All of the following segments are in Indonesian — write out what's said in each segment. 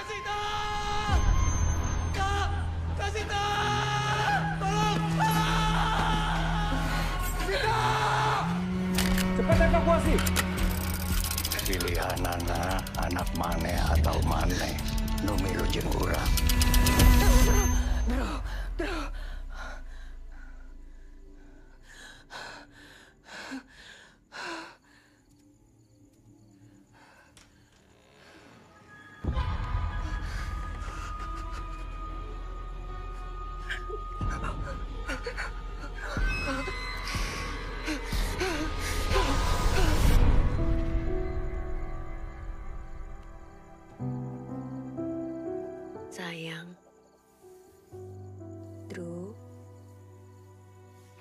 Kasih tahu! Kak! Kasih tahu! Tolong! Sita! Cepat evakuasi! Pilihan anak mane atau mane nu milu jeung urang. Bro. Sayang, Drew,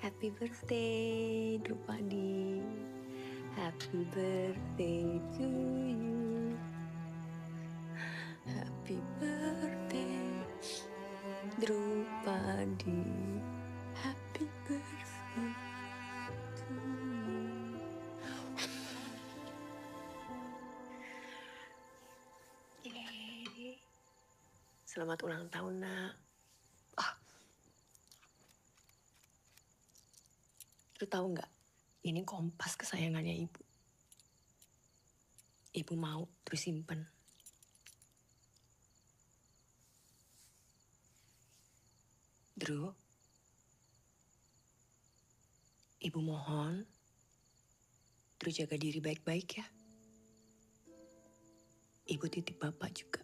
happy birthday, Drew Padi. Happy birthday to you. Happy birthday, Drew Padi. Happy birthday to you. Selamat ulang tahun, Nak. Lu tahu nggak? Ini kompas kesayangannya Ibu. Ibu mau terus simpen. Drew, Ibu mohon, Drew jaga diri baik-baik ya. Ibu titip Bapak juga.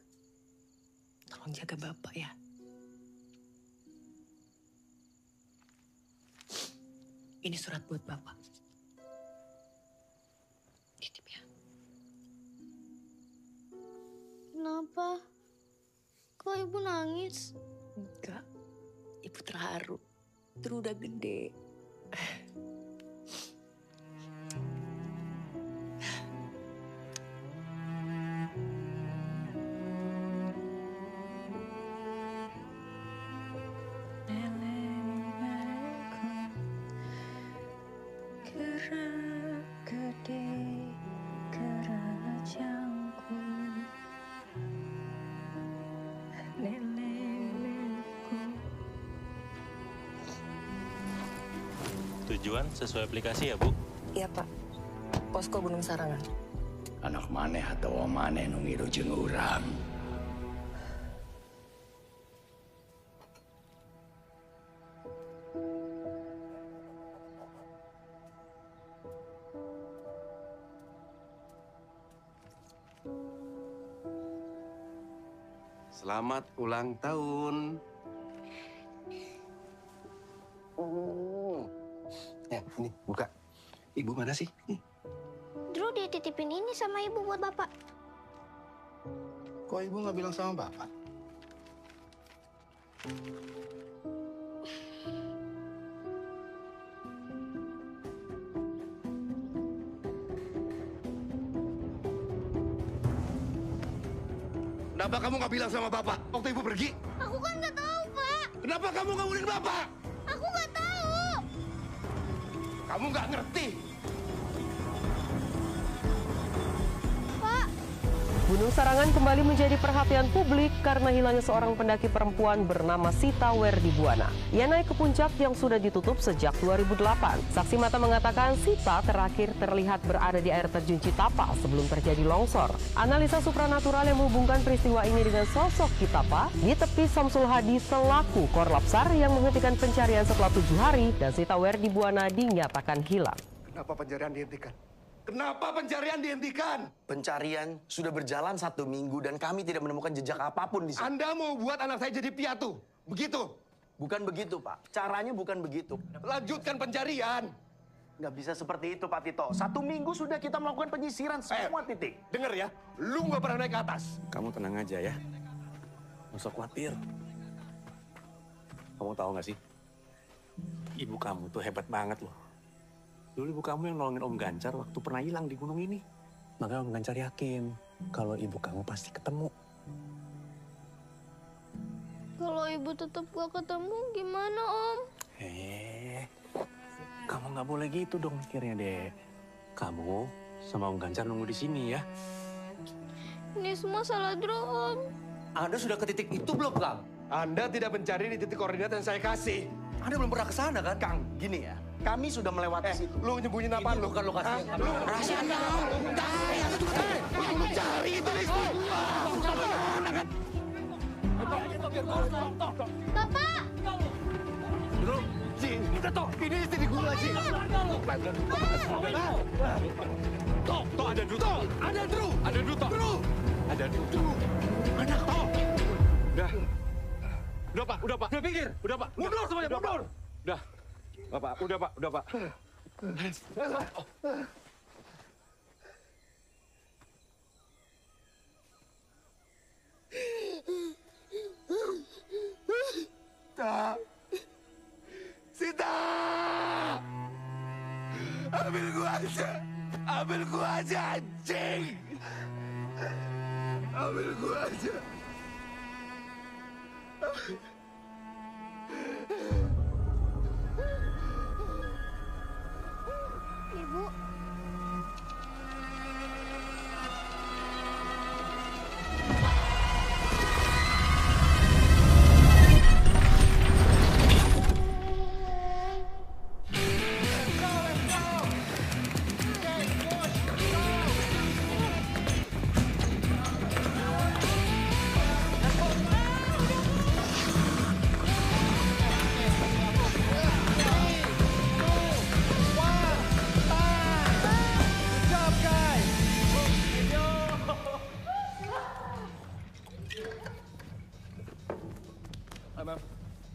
Tolong jaga Bapak ya. Ini surat buat Bapak. Titip ya. Kenapa? Kok ibu nangis? Enggak. Ibu terharu. Drew udah gede. Tujuan sesuai aplikasi ya, Bu? Iya, Pak. Posko Gunung Sarangan. Anak mane atau mane nu milu jeung urang. Selamat ulang tahun. Ya, ini buka. Ibu mana sih? Drew dititipin ini sama ibu buat bapak. Kok ibu nggak bilang sama bapak? Kenapa kamu nggak bilang sama bapak waktu ibu pergi? Aku kan nggak tahu, Pak. Kenapa kamu ngawurin bapak? Aku nggak tahu. Kamu nggak ngerti. Pak, Gunung Sarangan kembali menjadi perhatian publik karena hilangnya seorang pendaki perempuan bernama Sita Werdibuana. Ia naik ke puncak yang sudah ditutup sejak 2008. Saksi mata mengatakan Sita terakhir terlihat berada di air terjun Citapa sebelum terjadi longsor. Analisa supranatural yang menghubungkan peristiwa ini dengan sosok Citapa di tepi Samsul Hadi selaku korlapsar yang menghentikan pencarian setelah 7 hari dan Sita Werdibuana dinyatakan hilang. Kenapa pencarian dihentikan? Kenapa pencarian dihentikan? Pencarian sudah berjalan 1 minggu dan kami tidak menemukan jejak apapun di sini. Anda mau buat anak saya jadi piatu, begitu? Bukan begitu, Pak. Caranya bukan begitu. Lanjutkan pencarian. Nggak bisa seperti itu, Pak Tito. 1 minggu sudah kita melakukan penyisiran semua titik. Dengar ya, lu nggak pernah naik ke atas. Kamu tenang aja ya. Nggak usah khawatir. Kamu tahu nggak sih? Ibu kamu tuh hebat banget loh. Dulu ibu kamu yang nolongin Om Gancar waktu pernah hilang di gunung ini. Makanya Om Gancar yakin kalau ibu kamu pasti ketemu. kalau ibu tetap gak ketemu gimana, Om? Kamu nggak boleh gitu dong mikirnya, Dek. Kamu sama Om Gancar nunggu di sini ya. Ini semua salah Drew, Om. Anda sudah ke titik itu belum, Kang? Anda tidak mencari di titik koordinat yang saya kasih. Anda belum pernah ke sana, kan? Kang, gini ya. Kami sudah melewati situ. Lu nyembunyiin apaan lu? Bukan lokasi yang kami. Rahasia Anda. Lu cari itu di Bapak! Ji, kita toh, ini istri gua, Ji. Toh, ada Dru. Ada Dru. Ada Dru, toh. Ada Dru. Mana toh? Udah, Pak. Udah, pinggir. Udah, Pak. Mundur semuanya, mundur. Udah. Pak. Udah, Pak. Sita! Sita! Ambil gua aja, anjing! Ambil gua aja. Ibu,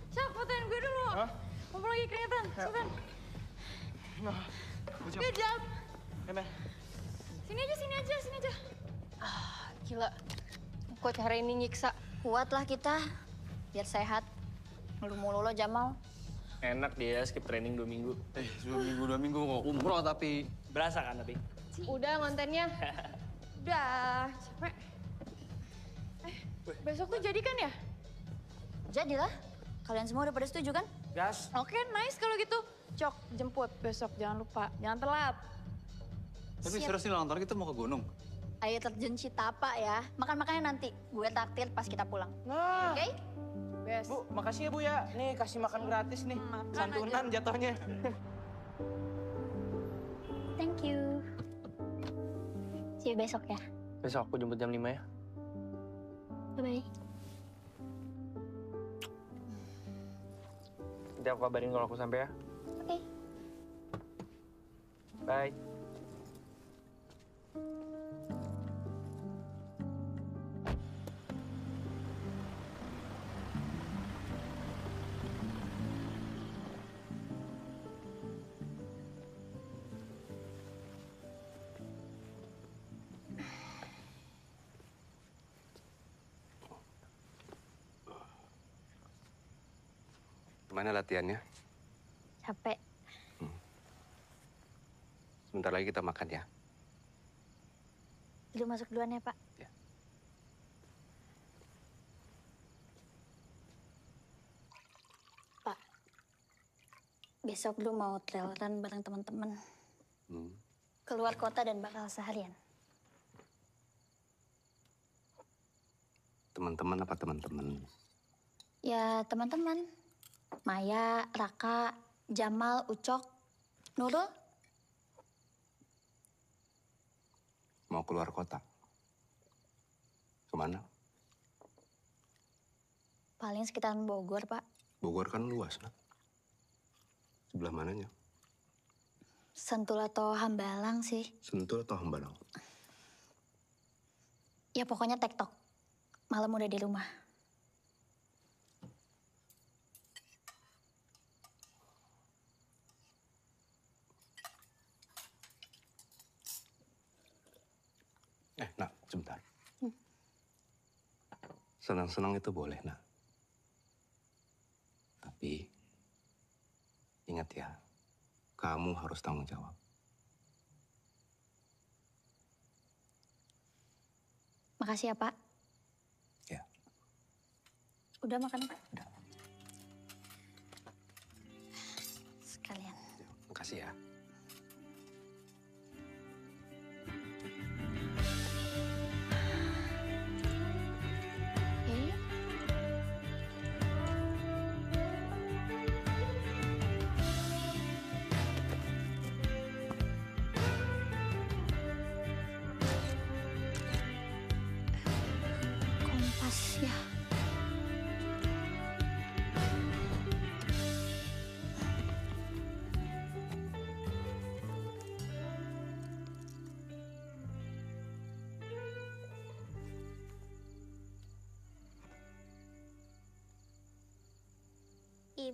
Cak, fotoin gue dulu. Mumpung lagi keringetan, Sultan. Good job. Sini aja. gila. Coach hari ini nyiksa. Kuatlah kita, biar sehat. Mulu-mulu lo Jamal. Enak dia skip training 2 minggu. 2 minggu kok umroh tapi. Berasa kan tapi? Udah kontennya. Udah, capek. Besok tuh jadi kan ya? Jadilah. Kalian semua udah pada setuju kan? Gas. Oke, nice kalau gitu. Cok, jemput besok, jangan lupa. Jangan telat. Tapi serius nih nonton kita mau ke gunung. Ayo terjun Citapa ya. Makan-makannya nanti. Gue traktir pas kita pulang. Nah, Oke? Best. Bu, makasih ya Bu ya. Nih kasih makan gratis nih. Makan Santunan jatuhnya. Thank you. See you besok ya. Besok aku jemput jam 5 ya. Bye-bye. Nanti aku kabarin kalau aku sampai ya. Oke. Bye. Gimana latihannya? Capek. Sebentar lagi kita makan ya. Lu masuk duluan ya, Pak. Ya. Pak, besok lu mau trail run bareng teman-teman. Keluar kota dan bakal seharian. Teman-teman apa teman-teman? Ya, teman-teman. Maya, Raka, Jamal, Ucok, Nurul. Mau keluar kota? Kemana? Paling sekitaran Bogor, Pak. Bogor kan luas, nak. Sebelah mananya? Sentul atau Hambalang sih. Sentul atau Hambalang? Ya pokoknya tektok. Malam udah di rumah. Nak, sebentar. Senang-senang itu boleh, nak. Tapi, ingat ya, kamu harus tanggung jawab. Makasih ya, Pak. Ya. Udah makan, Pak? Udah. Sekalian. Makasih ya. Ya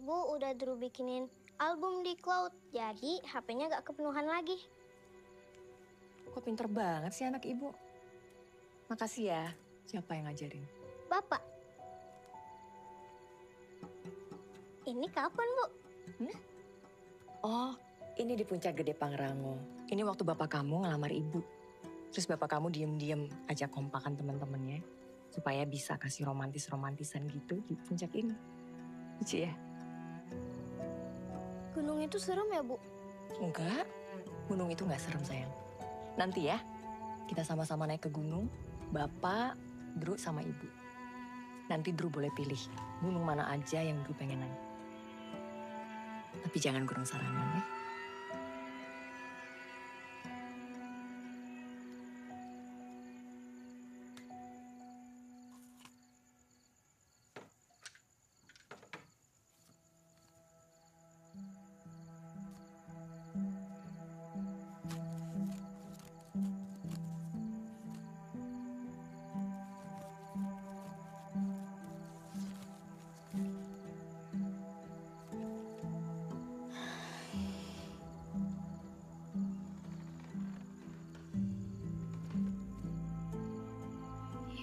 Ibu udah Drew bikinin album di cloud, jadi HP-nya gak kepenuhan lagi. Kok pinter banget sih anak ibu. Makasih ya. Siapa yang ngajarin? Bapak. Ini kapan, Bu? Oh, ini di Puncak Gede Pangrango. Ini waktu bapak kamu ngelamar ibu. Terus bapak kamu diem-diem ajak kompakan teman-temannya supaya bisa kasih romantis-romantisan gitu di puncak ini. Lucu ya? Gunung itu serem ya, Bu? Enggak, gunung itu nggak serem sayang. Nanti ya, kita sama-sama naik ke gunung, bapak, Drew sama ibu. Nanti Drew boleh pilih gunung mana aja yang Drew pengen naik. Tapi jangan Gunung Sarangan ya.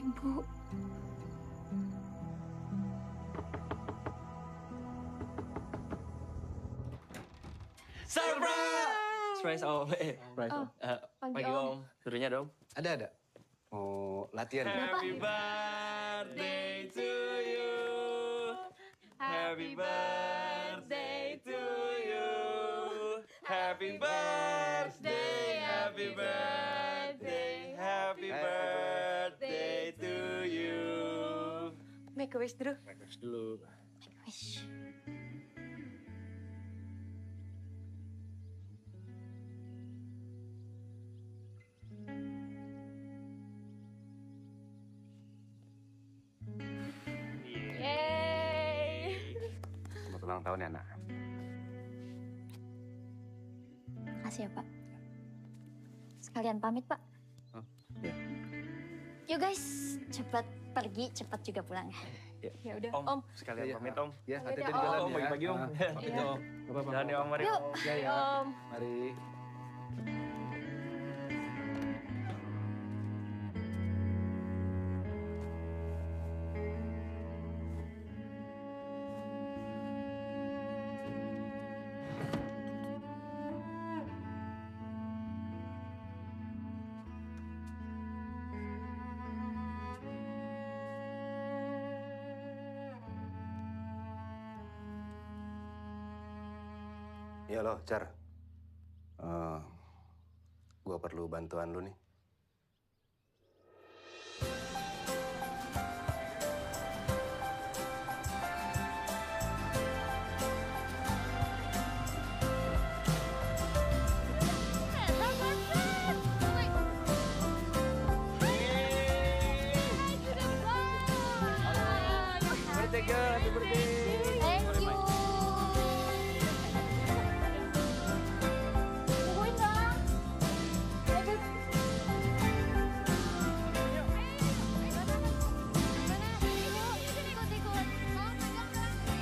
Ibu. Surprise om. Surprise, Om. Pagi om. Suruhnya dong. Ada. Mau latihan. Happy birthday to you. Happy birthday to you. Happy birthday, happy birthday, happy birthday to you. Make a wish, Drew. Make a wish dulu. Wish. Yeay. Selamat ulang tahun ya, Nak. Makasih ya, Pak. Sekalian pamit, Pak. Iya. Yuk guys, cepat pergi, cepat juga pulang. Ya udah, Om. Om. Sekalian Iya. pamit om. Ya, Sampai hati-hati dah, di Om. jalan ya. Pagi-pagi om. Pamit Iya. om. Gak apa-apa. Jalan ya om, mari. Yuk. Ya, ya. Om. Mari. Iya loh, Car. Gua perlu bantuan lu nih. Birthday girl, happy birthday. Thank you. Tungguin dong. Ayo.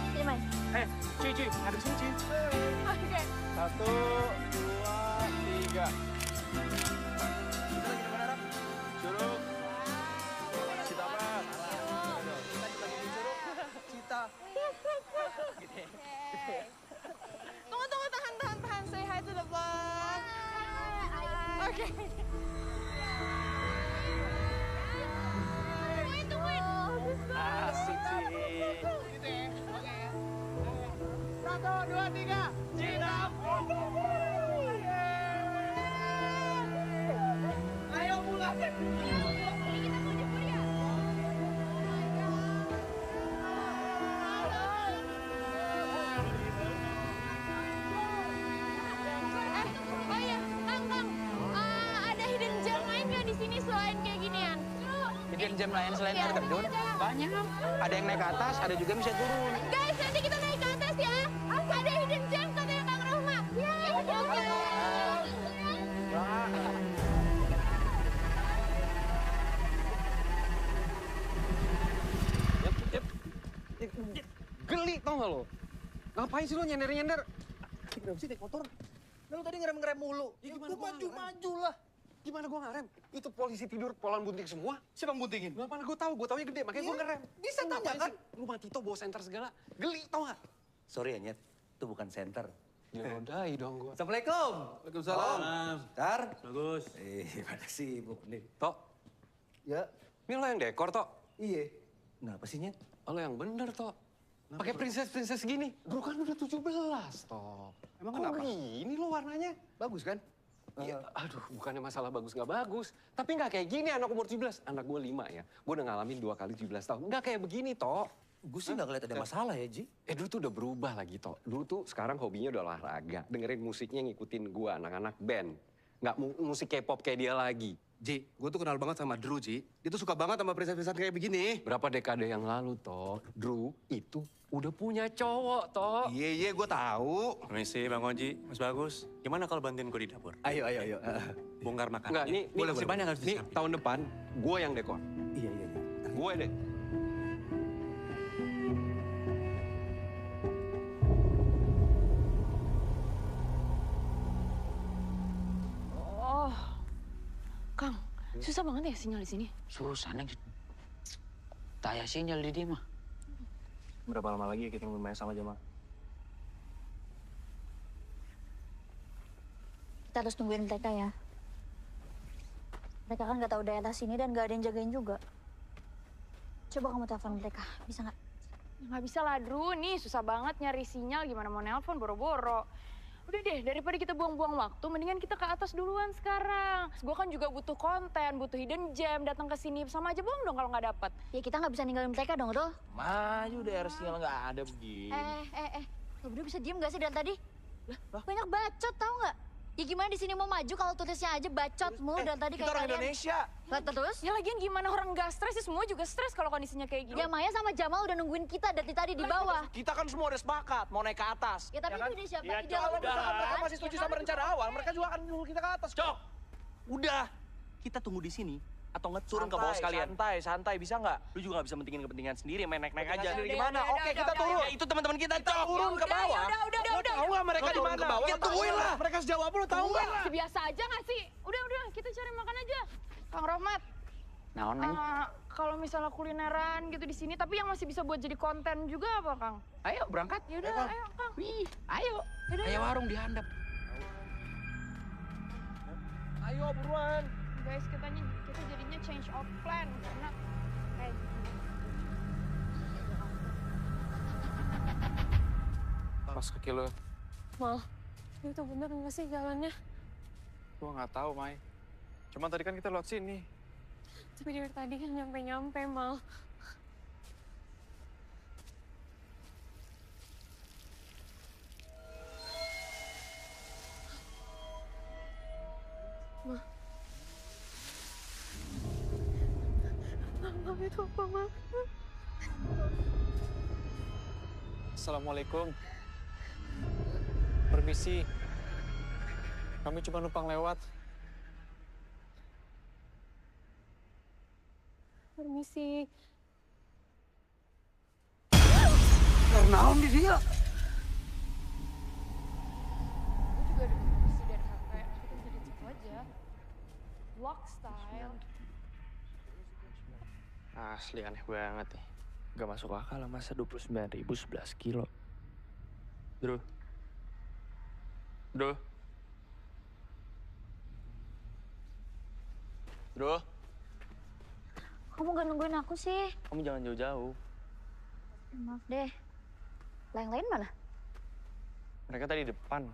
Sini, Mai. Cuy, hadap sini cuy. Oke. 1, 2, 3. Curug. Cita apa? Cita. Tunggu, tahan. Say hi to the vlog. Oke. Tungguin. Asik sih. Gitu ya, oke ya. 1, 2, 3. Cita. Ayo pulang. Ini kita mau jemput ya. Oh iya, Kang. Ada hidden gem lain nggak di sini selain kayak ginian? Hidden gem lain selain air terjun? Banyak. Ada yang naik ke atas, ada juga yang bisa turun. Guys, nanti kita naik ke atas ya. Ada hidden gem katanya Kang Rahma. Oke. Geli tau gak lo? Ngapain sih lo nyender-nyender? Kenapa sih naik motor? Lu tadi ngerem-ngerem mulu. Ya gimana Gua gua nggak maju lah. Gimana gua nggak rem? Itu polisi tidur polan bunting semua. Siapa yang buntingin? Gak mana gue tahu nya gede, makanya gue ngerem. Bisa Lu tanya ngapain kan? sih? Lu mati Tito bawa senter segala. Geli tau gak? Sorry ya, Nyet. Itu bukan center. Nodai dong gue. Assalamualaikum. Waalaikumsalam. Tar. Bagus. Pada sibuk nih. Tok, Ya. ini lo yang dekor, Tok? Iya. Kenapa sih, Nyet? Oh, lo yang bener, Tok. Pakai princess gini. Bro kan udah 17, Tok. Emang Kok kenapa? gini lo warnanya? Bagus kan? Ya, aduh, bukannya masalah bagus nggak bagus. Tapi nggak kayak gini anak umur 17. Anak gue 5 ya. Gue udah ngalamin 2 kali 17 tahun. Nggak kayak begini, Tok. Gue sih nggak ngeliat ada masalah ya, Ji. Dulu tuh udah berubah lagi, Tok. Dulu tuh sekarang hobinya udah olahraga. Dengerin musiknya ngikutin gue, anak-anak band. Nggak musik K-pop kayak dia lagi. Ji, gue tuh kenal banget sama Drew, Ji. Dia tuh suka banget sama princess-princess kayak begini. Berapa dekade yang lalu, Tok, Drew itu udah punya cowok, Tok. Iya, gue tahu. Permisi Bang Oji, Mas Bagus. Gimana kalau bantuin gue di dapur? Ayo. Bongkar makan. Enggak, ini Boleh, masih boleh. banyak harus disiapin. Tahun depan, gue yang dekor. Iya. Gue deh. Oh, Kang, susah banget ya sinyal di sini. Susah nih. Taya sinyal di dia mah. Berapa lama lagi ya kita main sama Jamal? Kita harus tungguin mereka ya. Mereka kan nggak tahu daerah sini dan nggak ada yang jagain juga. Coba kamu telepon mereka, bisa nggak? Nggak bisa lah, Drew. Nih susah banget nyari sinyal. Gimana mau nelpon boro-boro. Udah deh, daripada kita buang-buang waktu, mendingan kita ke atas duluan sekarang. Gue kan juga butuh konten, butuh hidden gem, datang ke sini sama aja bohong dong kalau nggak dapet. Ya kita nggak bisa ninggalin mereka dong, Rul. Maju daerah sinyal nggak ada begini. Lo berdua bisa diem nggak sih dari tadi? Banyak bacot tau nggak? Ya gimana di sini mau maju kalau tulisnya aja bacot mulu dan tadi kayak kalian. Indonesia. Lah terus? Ya lagian gimana orang nggak stres sih, semua juga stres kalau kondisinya kayak gini. Ya Maya sama Jamal udah nungguin kita dari tadi di bawah. Kita kan semua udah sepakat mau naik ke atas. Ya tapi itu ide siapa? Ya, Ide awal udah. bersama Mereka kan? masih setuju sama rencana awal. Mereka juga akan nunggu kita ke atas. Cok! Udah! Kita tunggu di sini atau turun ke bawah sekalian. Santai, bisa nggak? Lu juga gak bisa mentingin kepentingan sendiri, main naik-naik aja. Sendiri gimana? Oke, kita turun. Ya itu teman-teman kita, Cok! Turun ke bawah. Udah. Tahu nggak mereka di mana? Ya tungguin lah. Mereka sejauh apa lu tahu nggak? Biasa aja nggak sih? Udah, kita cari makan aja. Kang Rohmat, Naon, Neng? kalau misalnya kulineran gitu di sini, tapi yang masih bisa buat jadi konten juga apa, Kang? Ayo berangkat. Yaudah, ayo, Kang. Wih, ayo. Yaudah, Ayo warung dihandap. Ayo buruan. Guys, kita jadinya change of plan karena kayak Pas kaki lo. Mal, itu bener nggak sih jalannya? Gua nggak tahu, Mai. Cuma tadi kan kita lewat sini. Tapi dari tadi kan nyampe-nyampe, Mal. Ma, itu apa, Ma? Assalamualaikum. Permisi. Kami cuma numpang lewat. Permisi. Karena om di dia. gue juga ada isi dari HP. Kita bisa dicek aja. Vlog style. Asli aneh banget nih. Gak masuk akal lah masa 29.000 11 kilo. Drew. Kamu gak nungguin aku sih? Kamu jangan jauh-jauh. Maaf deh. Lain-lain mana? Mereka tadi depan.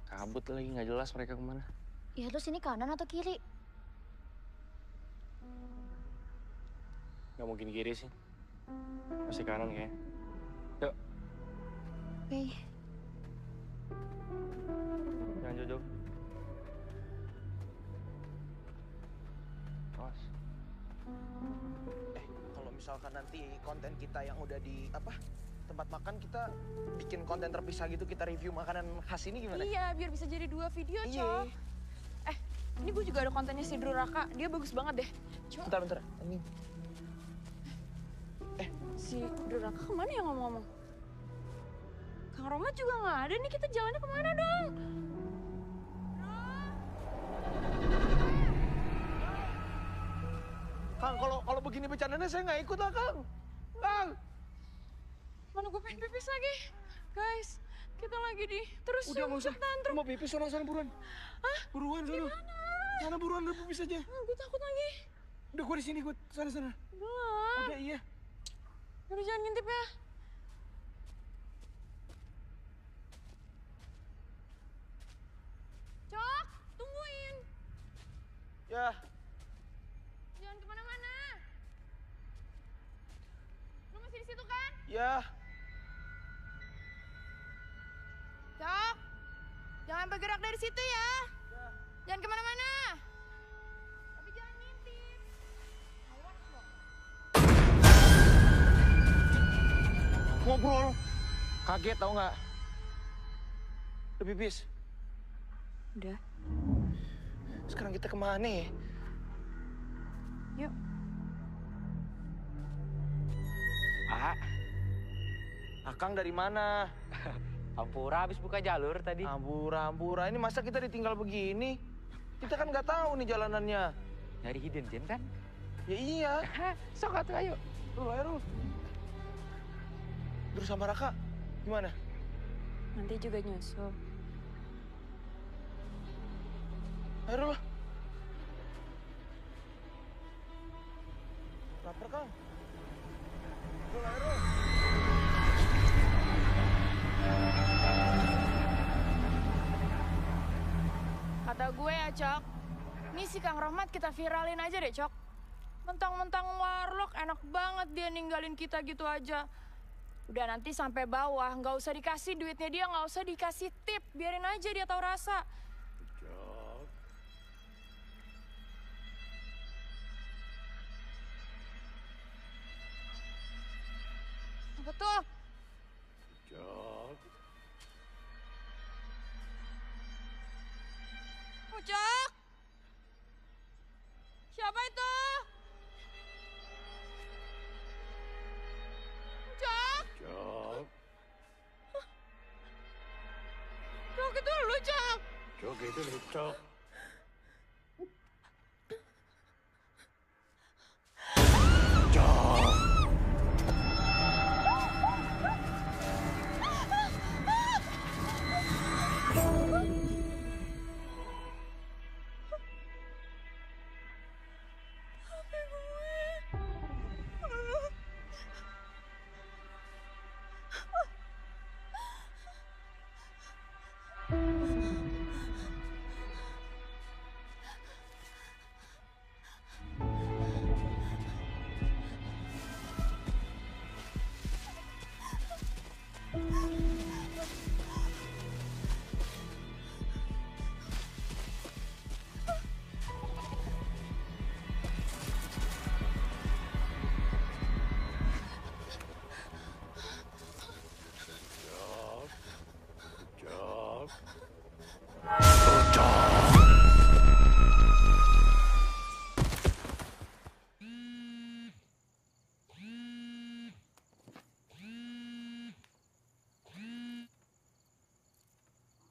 Kabut lagi, nggak jelas mereka kemana. Ya terus ini kanan atau kiri? Nggak mungkin kiri sih. Masih kanan kayaknya. Yuk, Oke. jangan jauh-jauh. Awas. Kalau misalkan nanti konten kita yang udah di tempat makan, kita bikin konten terpisah gitu, kita review makanan khas ini gimana? Iya, biar bisa jadi 2 video, Iya. Cok. Ini gue juga ada kontennya si Drew Raka. Dia bagus banget deh. Cuma Bentar. Ini si Drew Raka kemana ya ngomong-ngomong? Romat juga nggak ada nih, kita jalannya kemana dong? Kang, kalau begini bercandanya saya nggak ikut lah, Kang. Kang. Mana gue pengen pipis lagi. Guys, kita lagi di terus. Udah nggak usah. Mau pipis sana buruan. Hah? Buruan sana. Sana buruan udah pipis aja. Gue takut lagi. Udah gue di sini, gue sana. Belum. Udah iya. Udah jangan ngintip ya. Cok, tungguin. Ya. Jangan kemana-mana. Lu masih di situ kan? Ya. Cok, jangan bergerak dari situ ya. Jangan kemana-mana. Tapi jangan ngintip. Awas lo. Ngobrol. Kaget tau nggak? Udah pipis. Udah. Sekarang kita kemana ya? Yuk. Akang dari mana? Ampura habis buka jalur tadi. Ampura. Ini masa kita ditinggal begini? Kita kan nggak tahu nih jalanannya. Nyari hidden gem kan? Ya iya. Sok atuh ayo. Ayo. Terus sama Raka, gimana? Nanti juga nyusul. Ayo lah. Lapar, Kang. Ayo. Kata gue ya, Cok. Ini si Kang Rohmat kita viralin aja deh, Cok. Mentang-mentang warlock, enak banget dia ninggalin kita gitu aja. Udah nanti sampai bawah, nggak usah dikasih duitnya dia, nggak usah dikasih tip. Biarin aja dia tahu rasa. Apa tuh? Ucok! Siapa itu? Ucok! Cok itu lu, Cok! Cok itu lu, Cok.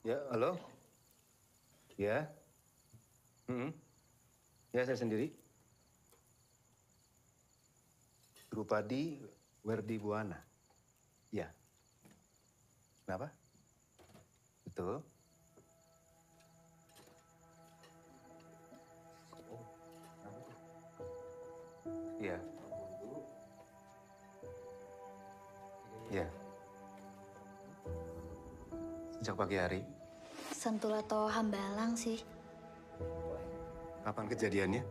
Ya, halo? Ya? Ya, saya sendiri. Drupadi Werdi Buana. Ya. Kenapa? Betul. Iya. Iya. Sejak pagi hari. Sentul atau Hambalang sih. Kapan kejadiannya?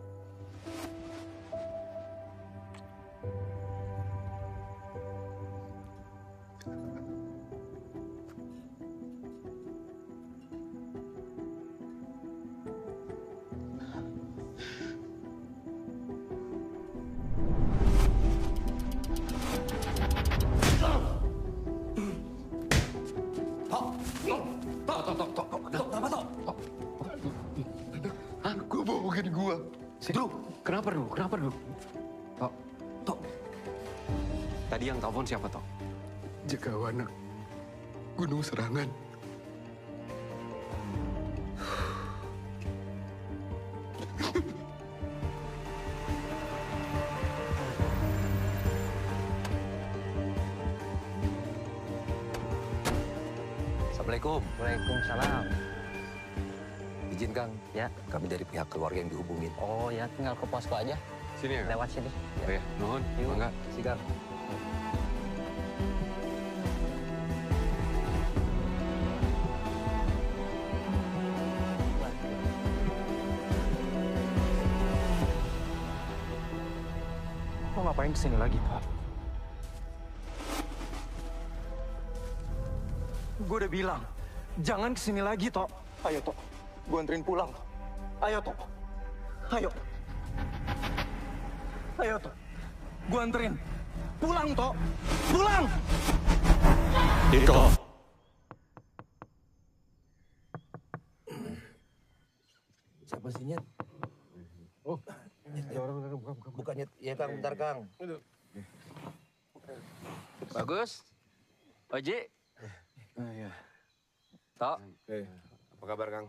Bohongin gua. Dru, kenapa Dru? Tok. Tadi yang telepon siapa, Tok? Jagawana. Gunung Serangan. Assalamualaikum. Waalaikumsalam. Izin Kang, ya kami dari pihak keluarga yang dihubungin. Oh ya, tinggal ke posko aja. Sini ya? Lewat sini. Oh ya, nuhun. Yuk. Mangga. Sikat. Lo ngapain kesini lagi, Pak? Gue udah bilang, jangan kesini lagi, Tok. Ayo, Tok. Gue anterin pulang. Ayo, Tok. Ayo. Ayo, Tok. Gue anterin. Pulang, Tok. Pulang! Iko. Siapa sih Nyet? Oh, ada orang buka Nyet. Iya Kang, bentar Kang. Bagus. Oji. Iya. Tok. Apa kabar, Kang?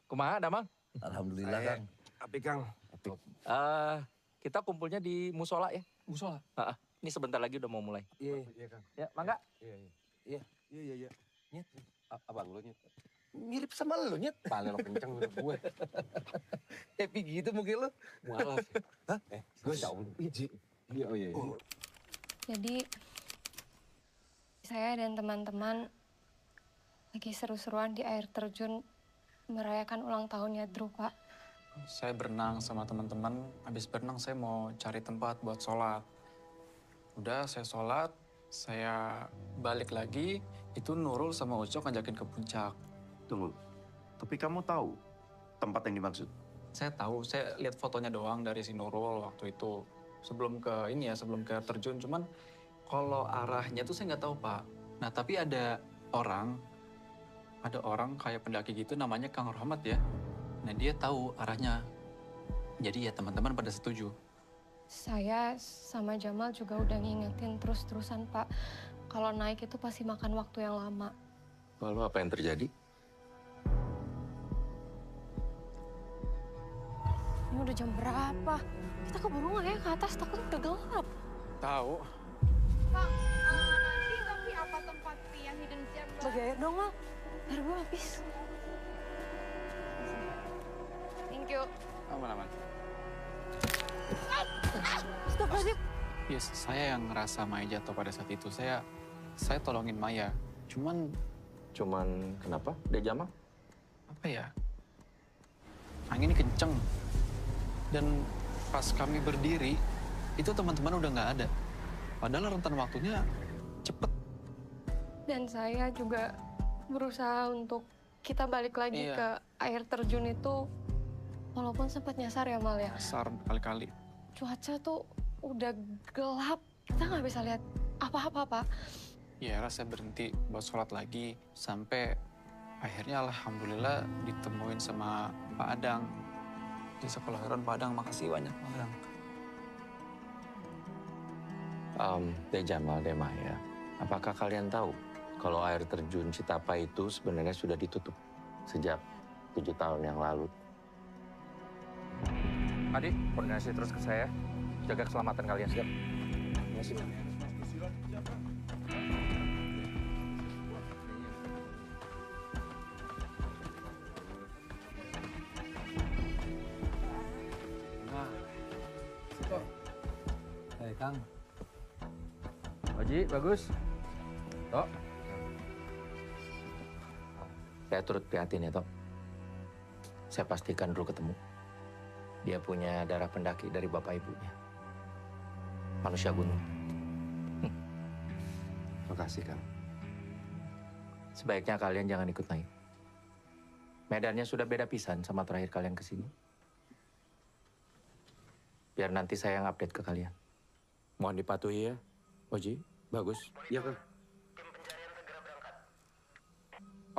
Kumaha, Damang? Alhamdulillah Kang. Apik, Kang. Kita kumpulnya di musola ya. Musola? Ini sebentar lagi udah mau mulai. Iya. Iya, Kang. Ya, mangga. Iya. Iya. Nyet. Abang lu, Nyet. Mirip sama lu Nyet. Paling lo kenceng menurut gue. Happy gitu mungkin lu. Mualaf. Hah? Gue jauh. Iya, oh iya. Jadi saya dan teman-teman lagi seru-seruan di air terjun merayakan ulang tahunnya Drew, Pak. Saya berenang sama teman-teman, habis berenang saya mau cari tempat buat sholat. Udah saya sholat, saya balik lagi, itu Nurul sama Ucok ngajakin ke puncak. Tunggu, tapi kamu tahu tempat yang dimaksud? Saya tahu, saya lihat fotonya doang dari si Nurul waktu itu. Sebelum ke ini ya, sebelum ke air terjun, cuman kalau arahnya tuh saya nggak tahu, Pak. Nah, tapi ada orang kayak pendaki gitu namanya Kang Rahmat ya. Nah, dia tahu arahnya. Jadi ya teman-teman pada setuju. Saya sama Jamal juga udah ngingetin terus-terusan, Pak. Kalau naik itu pasti makan waktu yang lama. Lalu apa yang terjadi? Ini udah jam berapa? Kita keburu nggak ya ke atas? Takut udah gelap. Tahu. Kang, nanti tapi apa tempat yang hidden gem? Bagi air dong, Mal. Air gue habis. Thank you. Aman-aman. Stop, Razif. Yes, saya yang ngerasa Maya jatuh pada saat itu. Saya tolongin Maya. Cuman Kenapa? Dia Jamal? apa ya? Anginnya kenceng. Dan pas kami berdiri, itu teman-teman udah nggak ada. Padahal rentan waktunya cepet. Dan saya juga berusaha untuk kita balik lagi Iya. ke air terjun itu. Walaupun sempat nyasar ya, Mal ya. Besar kali-kali. Cuaca tuh udah gelap. Kita nggak bisa lihat apa-apa, Pak. Ya, saya berhenti buat sholat lagi. Sampai akhirnya alhamdulillah ditemuin sama Pak Adang. Di sekolah Heron Pak Adang, makasih banyak Pak Adang. Teh Jamal, Teh Maya, apakah kalian tahu kalau air terjun Citapa itu sebenarnya sudah ditutup sejak 7 tahun yang lalu? Adik, koordinasi terus ke saya. Jaga keselamatan kalian. Siap. Hei Kang. Oji, bagus. Tok. Saya turut prihatin ya, Tok. Saya pastikan dulu ketemu. Dia punya darah pendaki dari bapak ibunya. Manusia gunung. Makasih, Kang. Sebaiknya kalian jangan ikut naik. Medannya sudah beda pisan sama terakhir kalian kesini. Biar nanti saya yang update ke kalian. Mohon dipatuhi ya, Oji. Bagus. Iya, Kang.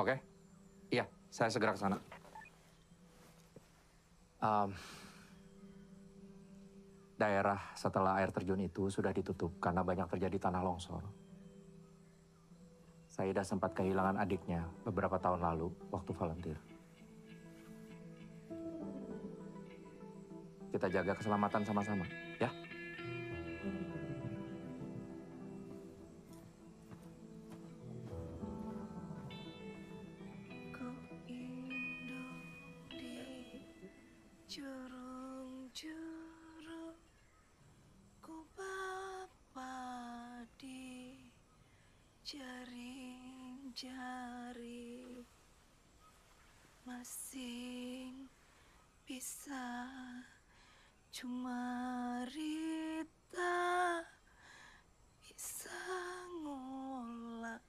Oke? Iya, saya segera ke sana. Daerah setelah air terjun itu sudah ditutup karena banyak terjadi tanah longsor. Saida sempat kehilangan adiknya beberapa tahun lalu waktu volunteer. Kita jaga keselamatan sama-sama, ya? Jurung-jurung ku bapa di jaring-jari masing bisa cuma Rita bisa ngolah.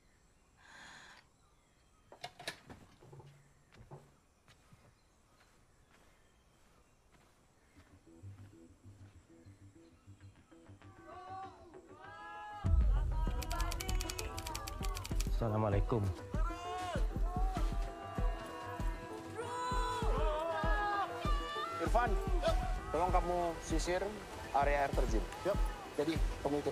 Assalamualaikum. Irfan, tolong kamu sisir area air terjun. Yuk. Jadi, kamu ikut.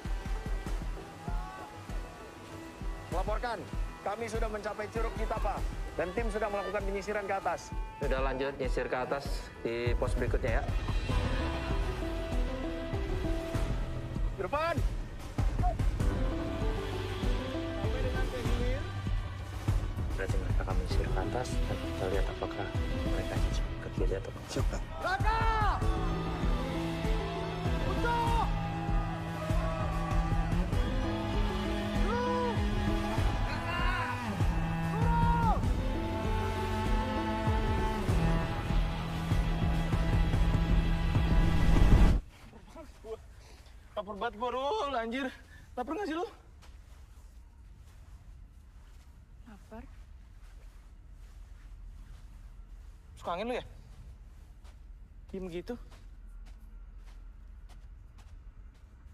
Melaporkan, kami sudah mencapai Curug Citapa dan tim sudah melakukan penyisiran ke atas. Sudah lanjut nyisir ke atas di pos berikutnya ya. Irfan! Berarti mereka kami nyisir ke atas dan kita lihat apakah mereka nyisir ke kiri atau ke kanan. Raka! Untuk! Lapar banget gua, Rul, anjir. Lapar nggak sih lu? Lapar. Suka angin lu ya? Diem gitu.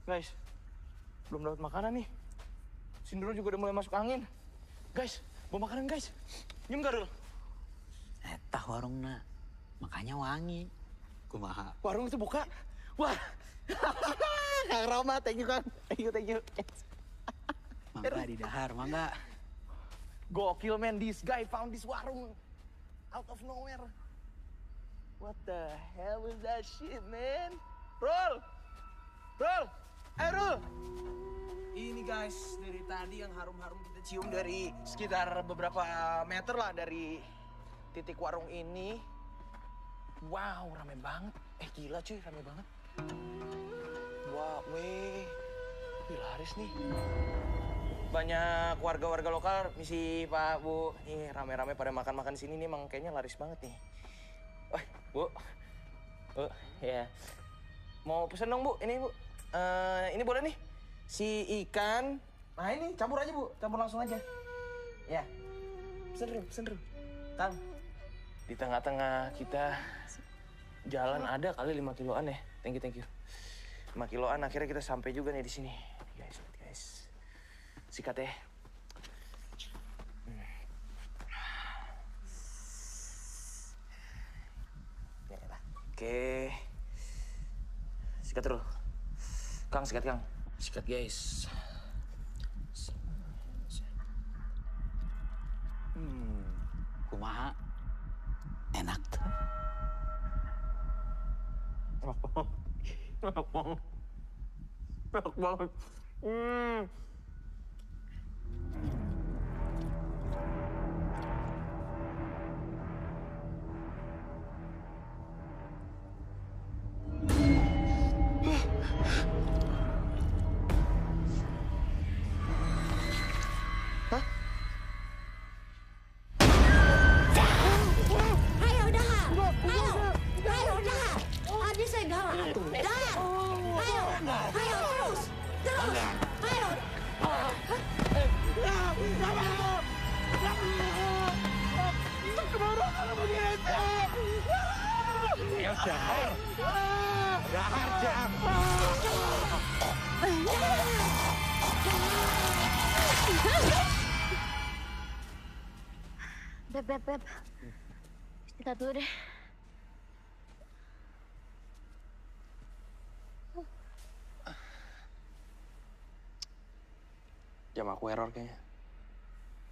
Guys, belum dapat makanan nih. Sindro juga udah mulai masuk angin. Guys, bawa makanan guys. Diem gak, Rul? Tah warungna, makanya wangi. Kumaha? Warung itu buka. Wah, Kang Rama, thank you Kang. Thank you. Mangga di dahar, mangga. Gokil man, this guy found this warung out of nowhere. What the hell was that shit, man? Rul! Rul! Ini guys, dari tadi yang harum-harum kita cium dari sekitar beberapa meter lah dari titik warung ini. Wow, rame banget. Gila cuy, rame banget. Wah, wih, laris nih. Banyak warga-warga lokal, misi Pak, Bu. Nih, rame-rame pada makan-makan di sini nih, emang kayaknya laris banget nih. Wah, Bu. Bu, ya. Mau pesen dong, Bu. Ini, Bu. Ini boleh nih. Si ikan. Nah, ini campur aja, Bu. Campur langsung aja. Ya. Pesen dulu. Kang, di tengah-tengah kita jalan ada kali 5 kiloan ya. Thank you. 5 kiloan akhirnya kita sampai juga nih di sini. Guys. Sikat ya. Oke. Sikat dulu. Kang, sikat Kang. Sikat guys. Kumaha? Enak tuh. Enak banget. Ayo dah. Habis saya galak. Dah. Ayo terus. Ayo. Kemana begitu? Ya dahar. Dahar jam. Beb. Istirahat dulu deh. Jam aku error kayaknya.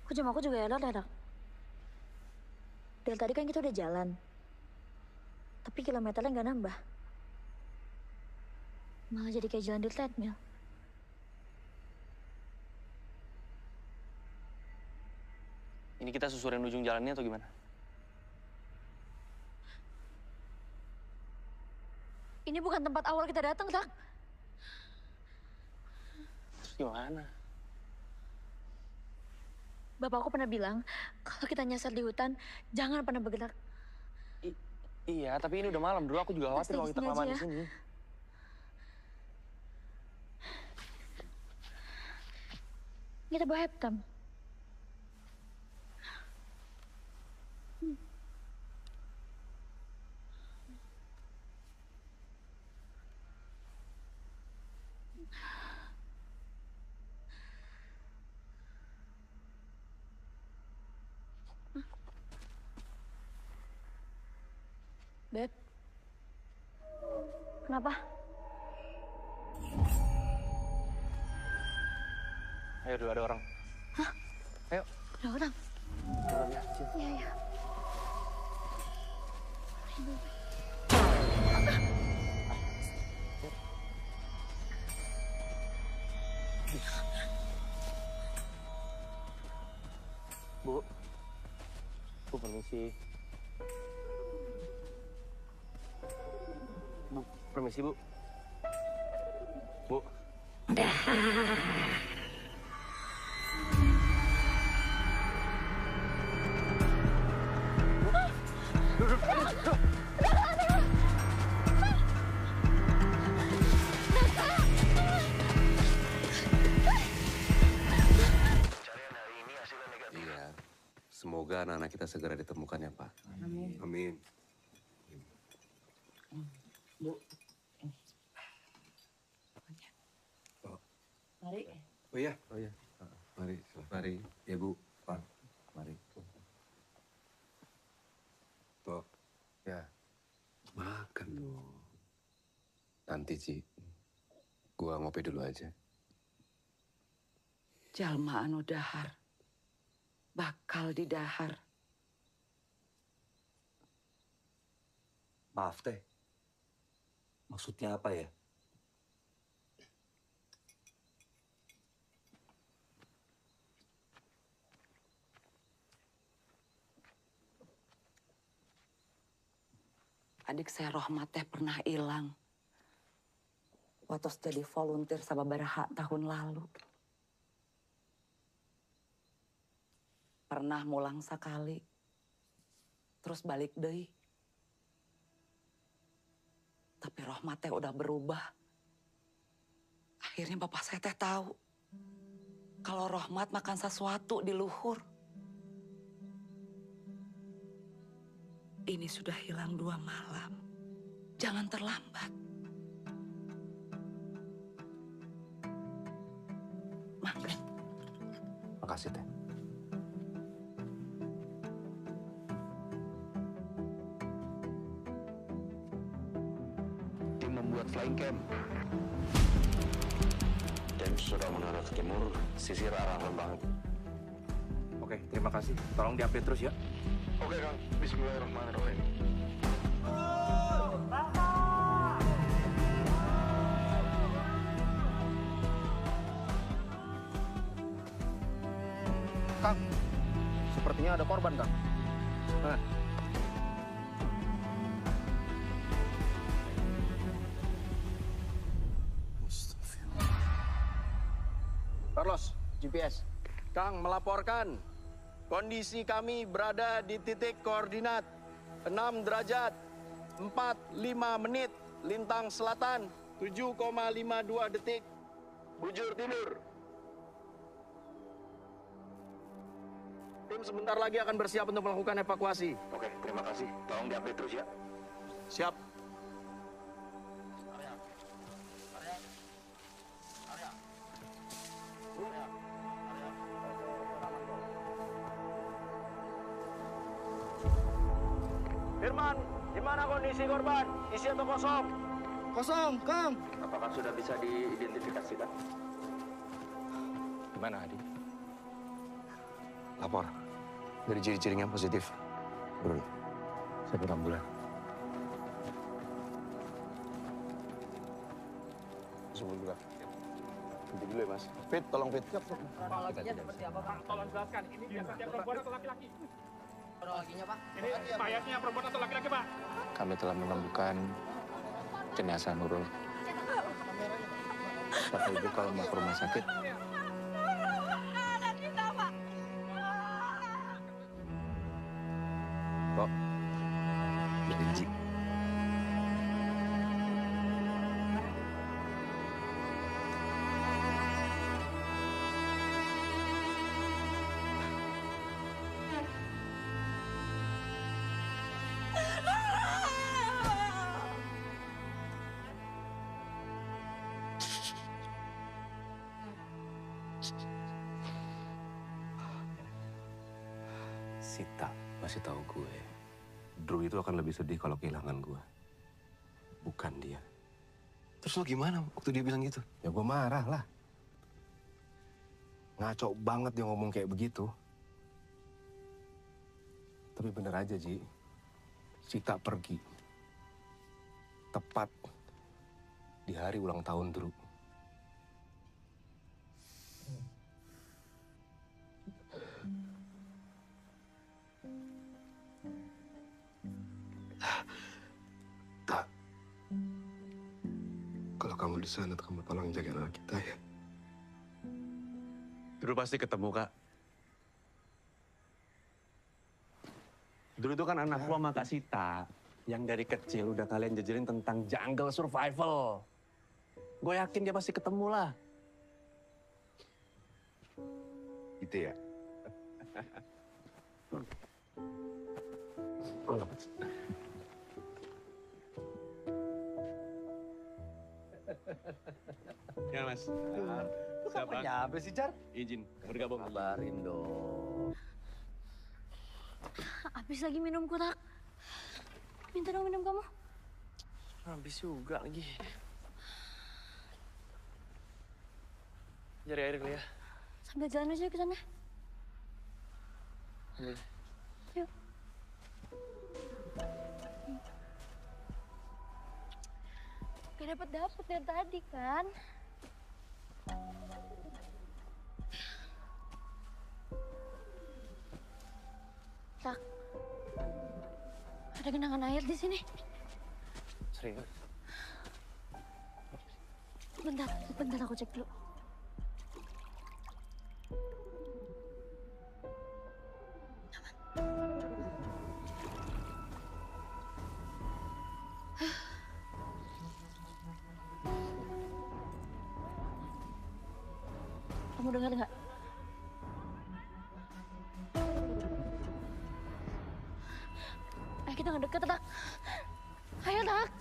Kok jam aku juga error ya, Dak? Dari tadi kan kita udah jalan. Tapi kilometernya nggak nambah. Malah jadi kayak jalan di treadmill. Ini kita susurin ujung jalannya atau gimana? Ini bukan tempat awal kita datang, Dak. Terus gimana? Bapakku pernah bilang, kalau kita nyasar di hutan, jangan pernah bergerak. Iya, tapi ini udah malam. Dulu aku juga khawatir kalau kita kelamaan di sini. Kita bawa Heptam. Beb, kenapa? Ayo dulu, ada orang. Hah? Ayo. Ada orang? Jalan ya, Cil. Iya, iya. Bu. Bu, permisi. Bu, permisi, Bu. Bu. Iya. Semoga anak-anak kita segera ditemukan ya, Pak. Amin. Amin. Bu. Mari. Oh iya. Oh iya. Mari, mari. Ya, Bu. Pak. Mari. Tuh. Ya. Makan dong. Nanti, Ci. Gua ngopi dulu aja. Jalma anu dahar. Bakal didahar. Maaf, Teh. Maksudnya apa ya? Adik saya Rohmat teh pernah hilang. Waktu jadi volunteer sababaraha tahun lalu. Pernah mulang sekali. Terus balik deui. Tapi Rohmat teh udah berubah. Akhirnya bapak saya teh tahu. Kalau Rohmat makan sesuatu di luhur. Ini sudah hilang 2 malam. Jangan terlambat. Makan. Makasih, Teh. Tim membuat flying camp dan sudah mengarah ke timur, sisir arah Lembang. Oke, terima kasih. Tolong diupdate terus ya. Oke, Kang. Bismillahirrahmanirrahim. Kang, sepertinya ada korban, Kang. Mana? Carlos, GPS. Kang melaporkan kondisi kami berada di titik koordinat 6 derajat 45 menit lintang selatan 7,52 detik bujur timur. Tim sebentar lagi akan bersiap untuk melakukan evakuasi. Oke, terima kasih. Tolong diupdate terus ya. Siap. Firman, gimana kondisi korban? Isi atau kosong? Kosong, Kang. Apakah sudah bisa diidentifikasikan? Gimana, Adi? lapor. Dari ciri-cirinya positif. Bro, saya ke ambulan. Semua juga. Nanti dulu ya, Mas. Fit, tolong Fit. Kronologinya seperti apa, Pak? Tolong jelaskan, ini jasadnya perempuan atau laki-laki? Kronologinya, Pak. Ini mayatnya perempuan atau laki-laki, Pak? Kami telah menemukan jenazah Nurul. Bapak Ibu kalau mau ke rumah sakit, kok benci. Sita masih tahu gue. Drew itu akan lebih sedih kalau kehilangan gue. Bukan dia. Terus lo gimana waktu dia bilang gitu? Ya gue marah lah. Ngaco banget dia ngomong kayak begitu. Tapi bener aja, Ji. Sita pergi. Tepat di hari ulang tahun Drew. Tak. Kalau kamu di sana, kamu tolong jaga anak kita ya. Drew pasti ketemu, Kak. Drew itu kan anak lo sama Kak Sita. Yang dari kecil udah kalian jajarin tentang jungle survival. Gue yakin dia pasti ketemu lah. Gitu ya? Ya, Mas. Lu kapan nyampe sih, Jar? Izin bergabung. Kabarin dong. Habis lagi minum kutak. Minta dong minum kamu. Habis juga lagi. Cari air kali ya. Sambil jalan aja ke sana. Ambil. Yuk. Gak dapet dari tadi kan? Tak. Ada genangan air di sini. Serius? Bentar aku cek dulu. Kamu dengar nggak? Ayo kita ngedeket, Tak. Ayo, Tak.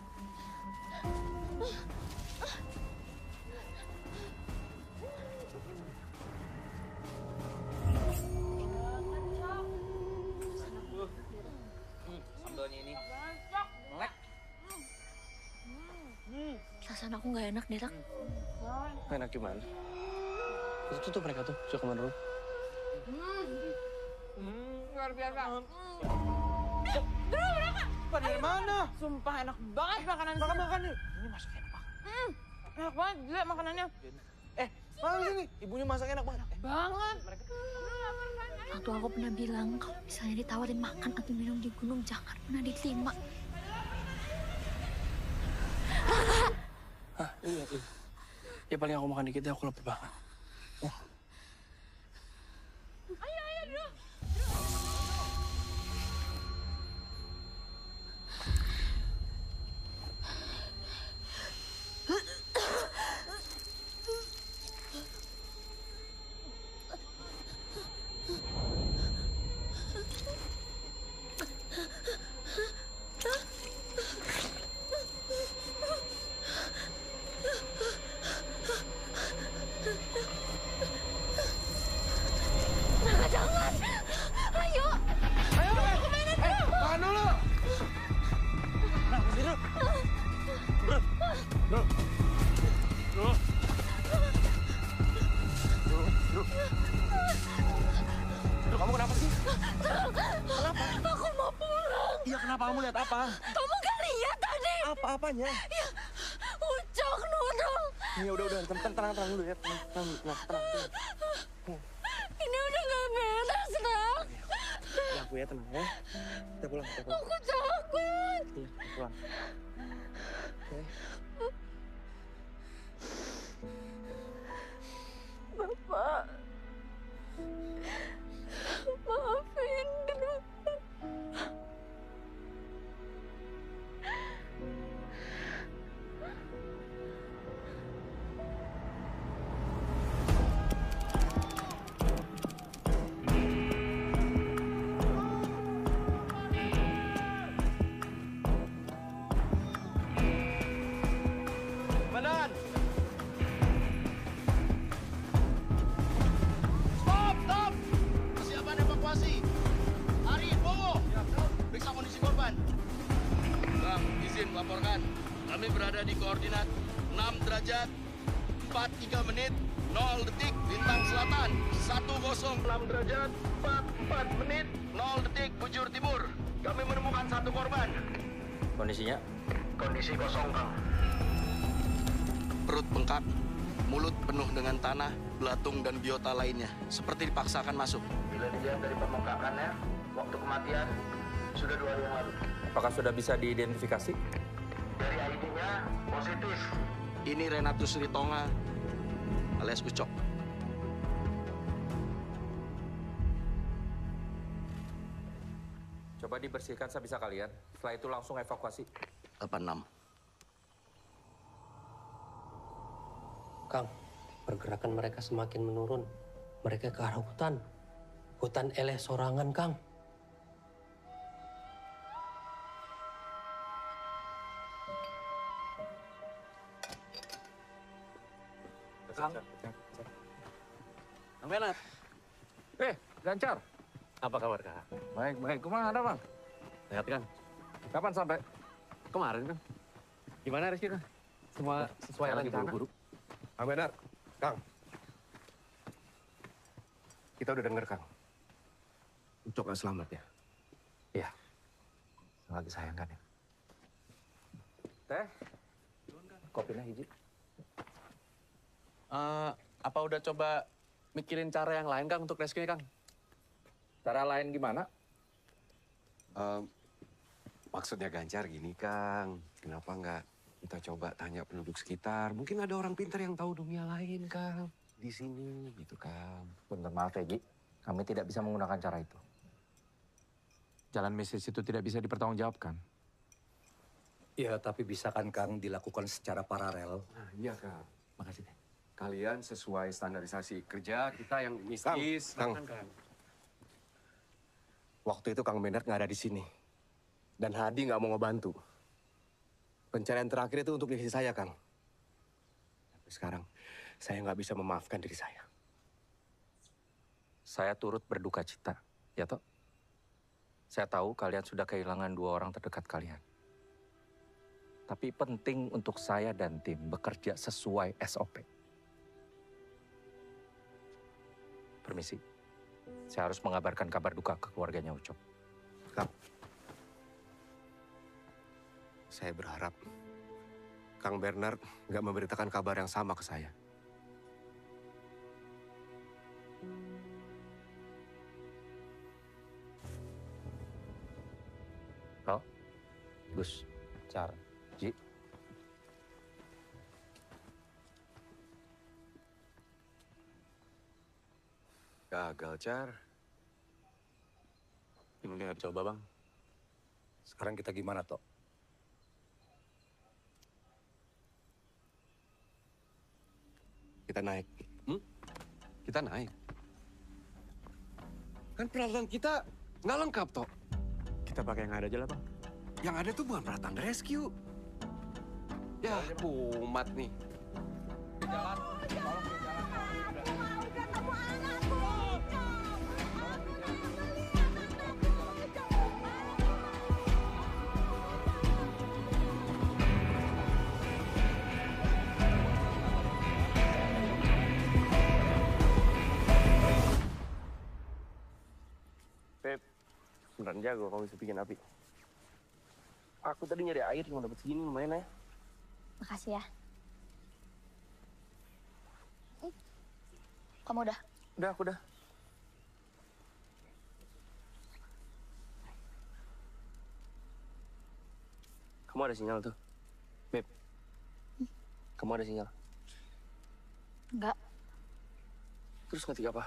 Sambalnya ini melek. Perasaan aku nggak enak deh, Tak. Enak gimana? Itu tuh mereka tuh, suka kemana dulu? Luar biasa. Drew, berapa? Dari mana? Sumpah enak banget makanan. Makan nih. Ini masak enak banget. Enak banget, gila makanannya. Mana sini? Ibunya masak enak banget. Banget. Waktu aku pernah bilang kalau misalnya ditawarin makan atau minum di gunung jangan pernah diterima. Iya. Ya paling aku makan dikit ya, aku lapar banget. Ayo, Drew. Jangan! Ayo! Ayo! Kemana, Drew? Tahan dulu! Kenapa sih, Drew? Drew, kamu kenapa? Iya, kenapa kamu lihat apa? Kamu gak lihat tadi? Apa-apanya? Ya, Ucok Nurul. Ya udah, tenang dulu ya. Tenang. Ini udah gak beres, Nak. Ya, aku ya, tenang ya. Kita pulang. Aku takut. Iya, pulang. Oke. Bapak, maafin Dru. Komandan! Stop! Persiapan evakuasi. Ari, Bowo. Periksa kondisi korban. Bang, izin melaporkan. Kami berada di koordinat 6 derajat, 43 menit, 0 detik, Bintang Selatan. 106 derajat, 44 menit, 0 detik, Bujur Timur. Kami menemukan 1 korban. Kondisinya? Kondisi kosong, Kang. Perut bengkak, mulut penuh dengan tanah, belatung, dan biota lainnya. Seperti dipaksakan masuk. Bila dilihat dari pembengkakannya, waktu kematian sudah 2 hari yang lalu. Apakah sudah bisa diidentifikasi? Dari ID-nya positif. Ini Renatus Ritonga alias Ucok. Coba dibersihkan sebisa kalian. Setelah itu langsung evakuasi. 86. Kang, pergerakan mereka semakin menurun. Mereka ke arah hutan. Hutan eleh sorangan, Kang. Kang. Kang Bernard. Gancar. Apa kabar, Kak? Baik. Kumaha ada, Bang? Sehat kan? Kapan sampai? Kemarin kan. Gimana Rizky kan? Semua sesuai Saya lagi rencana? buru-buru. Kang Benar, Kang. Kita udah denger, Kang. Ucok gak selamat ya? Iya. Lagi sayang kan ya. Teh, kopinya hiji. Apa udah coba mikirin cara yang lain, Kang, untuk rescue Kang? Cara lain gimana? Maksudnya Gancar gini, Kang. Kenapa nggak kita coba tanya penduduk sekitar? Mungkin ada orang pintar yang tahu dunia lain, Kang. Di sini, gitu, Kang. Bener, maaf ya, Gi. Kami tidak bisa menggunakan cara itu. Jalan mistis itu tidak bisa dipertanggungjawabkan. Ya, tapi bisa kan, Kang, dilakukan secara paralel. Nah, iya, Kang. Makasih deh. Kalian sesuai standarisasi kerja, kita yang mistis. Kang. Waktu itu Kang Benar nggak ada di sini. Dan Hadi nggak mau ngebantu. Pencarian terakhir itu untuk diri saya, Kang. Tapi sekarang, saya nggak bisa memaafkan diri saya. Saya turut berduka cita, ya toh? Saya tahu kalian sudah kehilangan 2 orang terdekat kalian. Tapi penting untuk saya dan tim bekerja sesuai SOP. Permisi. Saya harus mengabarkan kabar duka ke keluarganya Ucok. Kang, saya berharap Kang Bernard nggak memberitakan kabar yang sama ke saya. Oh, Gus, Car, Ji. Gagal, Car. Mungkin nggak coba, Bang. Sekarang kita gimana, Tok? Kita naik. Kita naik. Kan peralatan kita nggak lengkap, Tok. Kita pakai yang ada aja lah, Bang. Yang ada tuh bukan peralatan rescue. Ya, kumat nih. Beb, beneran jago kamu bisa bikin api. Aku tadi nyari air cuma dapet segini lumayan ya. Makasih ya. Kamu udah? Udah, aku udah. Kamu ada sinyal tuh. Beb. Kamu ada sinyal? Enggak. Terus ngetik apa?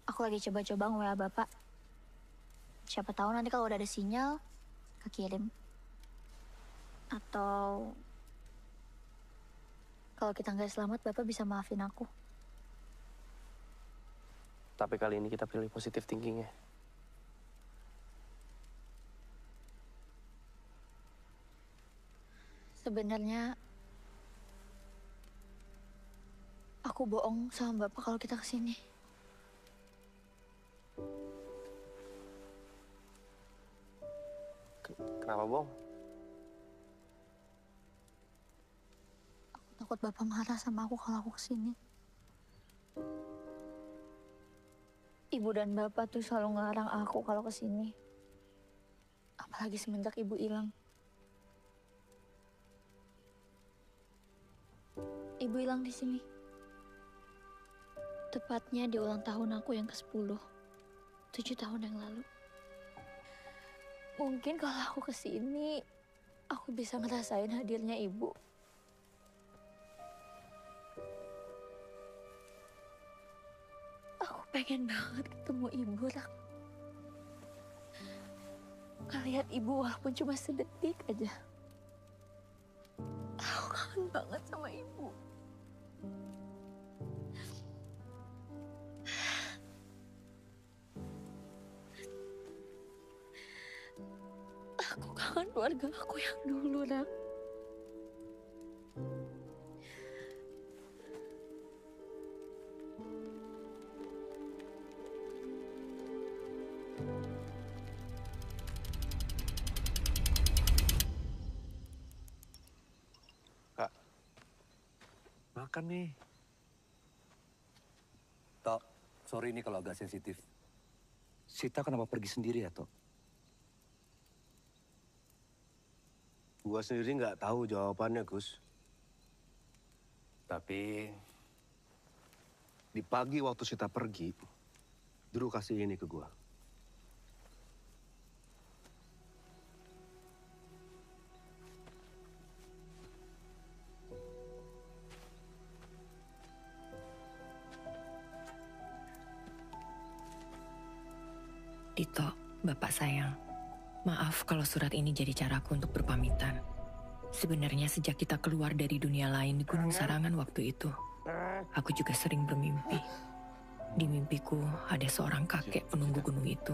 Aku lagi coba-coba nge-WA Bapak. Siapa tahu nanti kalau udah ada sinyal, kekirim. Atau kalau kita nggak selamat, Bapak bisa maafin aku. Tapi kali ini kita pilih positive thinking ya. Sebenarnya aku bohong sama Bapak kalau kita kesini. Kenapa, Bong? Takut Bapak marah sama aku kalau aku kesini. Ibu dan Bapak tuh selalu ngelarang aku kalau kesini. Apalagi semenjak Ibu hilang. Ibu hilang di sini. Tepatnya di ulang tahun aku yang ke-10. 7 tahun yang lalu. Mungkin kalau aku kesini, aku bisa ngerasain hadirnya Ibu. Aku pengen banget ketemu Ibu, Rak. Ngeliat Ibu walaupun cuma sedetik aja. Aku kangen banget sama Ibu. Aku kangen keluarga aku yang dulu, Rak. Kak, makan nih. Tok, sorry ini kalau agak sensitif. Sita kenapa pergi sendiri ya, Tok? Gua sendiri nggak tahu jawabannya, Gus. Tapi di pagi waktu Sita pergi, Drew kasih ini ke gua. Dito, Bapak sayang. Maaf kalau surat ini jadi caraku untuk berpamitan. Sebenarnya sejak kita keluar dari dunia lain di Gunung Sarangan waktu itu, aku juga sering bermimpi. Di mimpiku ada seorang kakek penunggu gunung itu.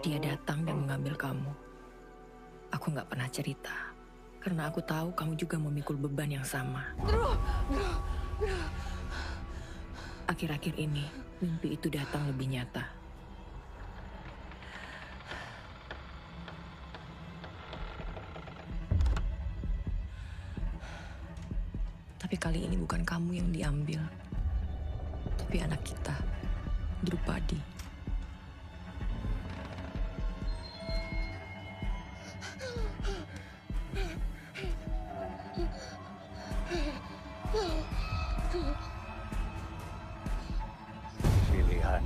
Dia datang dan mengambil kamu. Aku nggak pernah cerita, karena aku tahu kamu juga memikul beban yang sama. Akhir-akhir ini, mimpi itu datang lebih nyata. Tapi kali ini bukan kamu yang diambil, tapi anak kita, Drupadi. Pilihan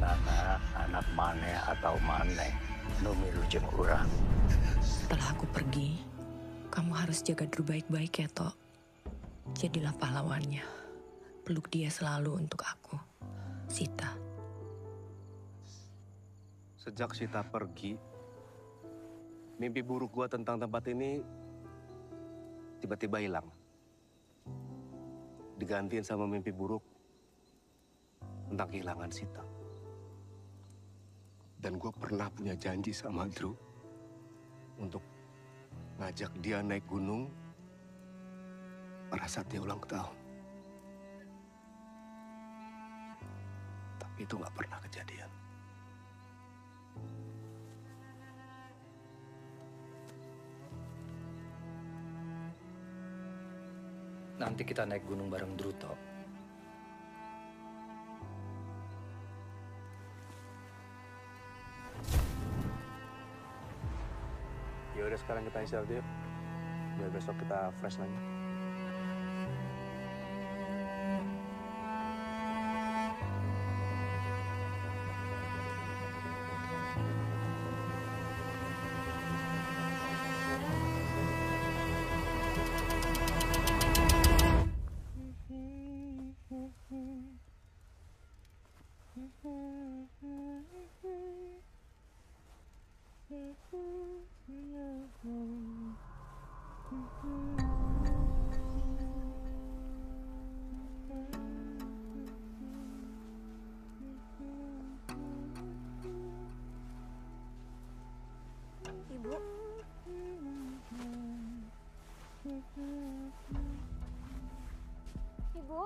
anak maneh atau maneh, nu milu jeung urang. Setelah aku pergi, kamu harus jaga Dru baik-baik ya, Tok. Jadilah pahlawannya. Peluk dia selalu untuk aku, Sita. Sejak Sita pergi, mimpi buruk gua tentang tempat ini tiba-tiba hilang. Digantiin sama mimpi buruk tentang kehilangan Sita. Dan gue pernah punya janji sama Drew Untuk ngajak dia naik gunung pada saat dia ulang tahun. Tapi itu nggak pernah kejadian. Nanti kita naik gunung bareng Druto. Ya udah sekarang kita istirahat yuk. Biar besok kita fresh lagi. Ibu. Ibu. Bu.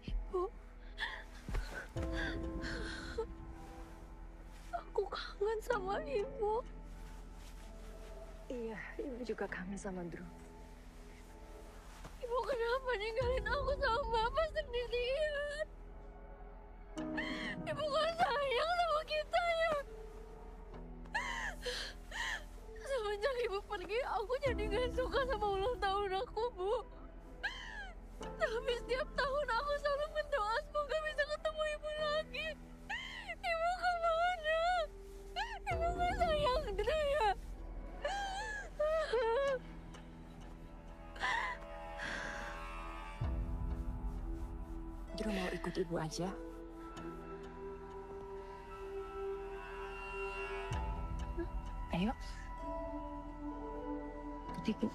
Ibu. Aku kangen sama ibu. Iya, ibu juga kangen sama Drew. Ibu kenapa ninggalin aku sama Bapak sendirian? Ibu gak sayang sama kita ya? Semenjak ibu pergi, aku jadi gak suka sama ulang tahun aku, Bu. Tapi setiap tahun aku selalu berdoa semoga bisa ketemu ibu lagi. Ibu kemana? Ibu gak sayang Drew ya? Drew mau ikut ibu aja. Ayo. Ikut ibu.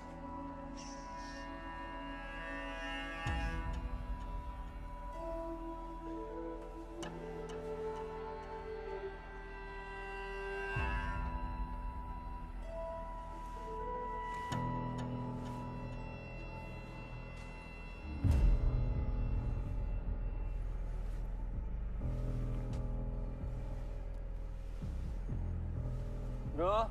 Bro.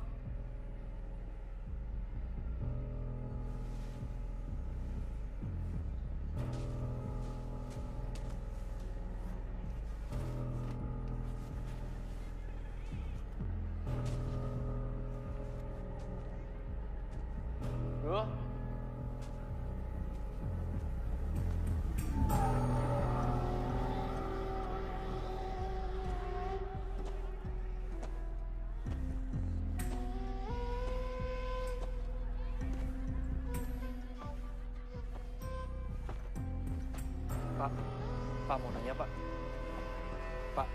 Bro. Pak mau nanya, Pak. Pak.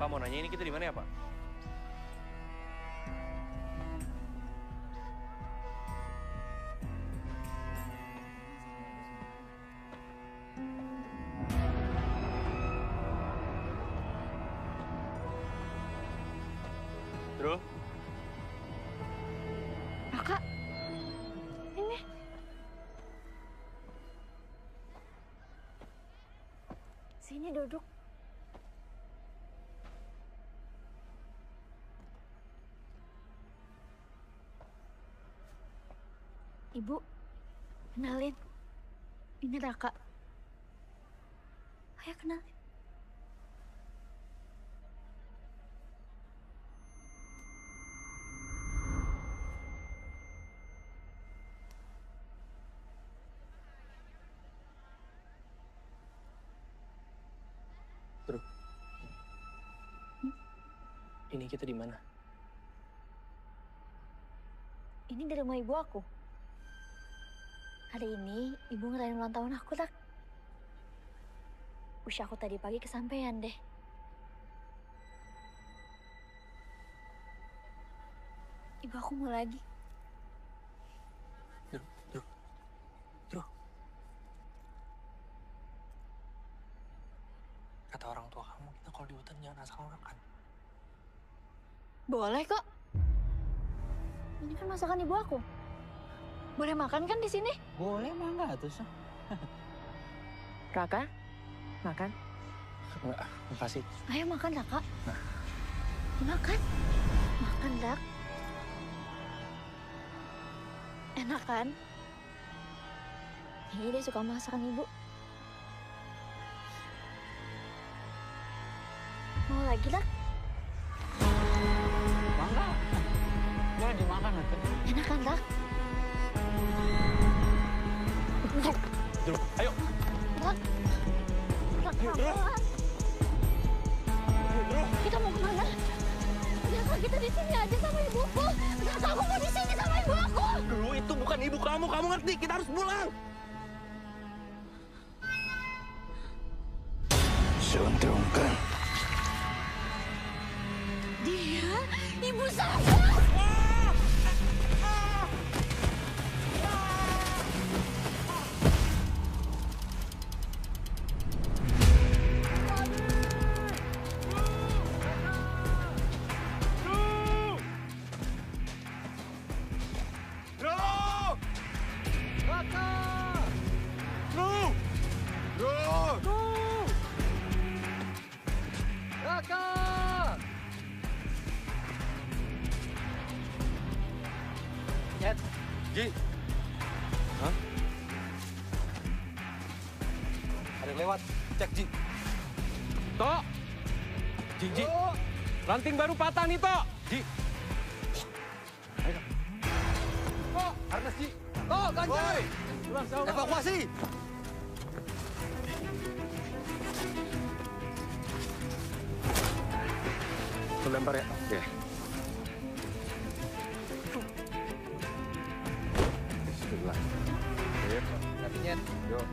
Pak mau nanya ini kita di mana ya, Pak? Bro. Raka. Ini. Sini duduk. Ibu, kenalin. Ini Raka. Ayo kenalin. Bro. Ini kita di mana? Ini di rumah ibu aku. Hari ini ibu ngerayain ulang tahun aku, Tak. Usia aku tadi pagi kesampaian deh. Ibu aku mau lagi. Kata orang tua kamu, kita kalau di hutan jangan asal makan. Boleh kok. Ini kan masakan ibu aku. Boleh makan kan di sini? Boleh, mangga tuh. Raka, makan. Enggak, makasih. Ayo makan, Raka. Makan. Makan, Rak. Enak kan? Ini dia suka masakan ibu. Mau lagi, Nak? Mangga. Boleh dimakan nanti. Enak kan, Nak? Dulu, ayo. Nak. Nak, pelan-pelan. Kita mau kemana? Biasa kita di sini aja sama ibuku. Biasa aku mau di sini sama ibu aku. Dulu itu bukan ibu kamu ngerti? Kita harus pulang. Suntrungkan. Dia ibu saya. Ji. Hah? Ada yang lewat. Cek, Ji. Tok. Ji. Ranting baru patah nih, Tok. Ji. Ayo. Tok, harness Ji. Tok, ganjal. Evakuasi. Lu lempar ya? Oke. Bismillah. Ayo. Kakinya. Yuk.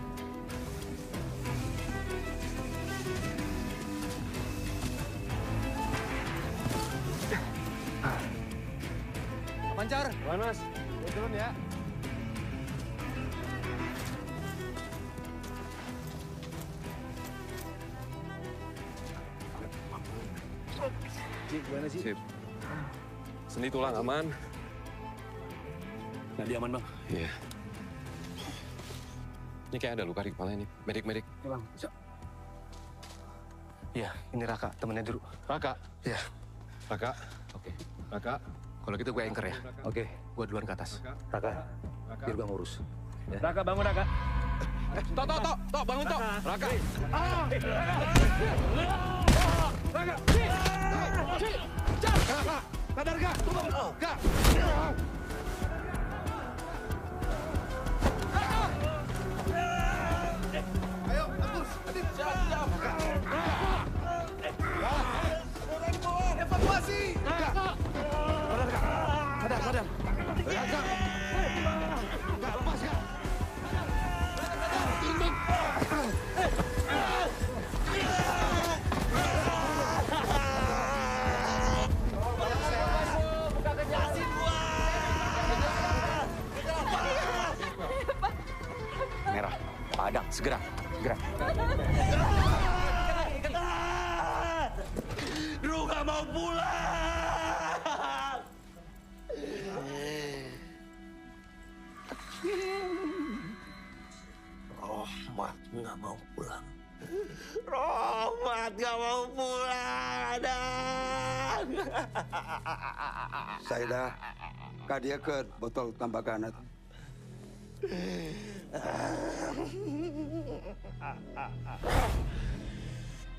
Pancar. Mas. Turun ya. Ji, gimana sih? Sip. Sendi tulang aman. Nadi aman, Bang. Iya. Ini kayak ada luka di kepalanya nih. Medik. Ya, Bang. Iya, ini Raka, temennya dulu. Raka? Iya. Raka? Oke. Raka? Kalau gitu gue anchor ya. Oke, gue duluan ke atas. Raka, biar gue ngurus. Ya. Raka, bangun, Raka. Tok, bangun, Tok. Raka. Raka. Raka, sadar gak? Gak. Ayo, Agus, Adit, siap. Orang bawa, evakuasi. Sadar. Raka. Gak, lepas gak? Merah, padang, segera. Dru gak mau pulang. Rohmat nggak mau pulang. Rohmat gak mau pulang, Adang. Saida, kadiakeun botol tambakan.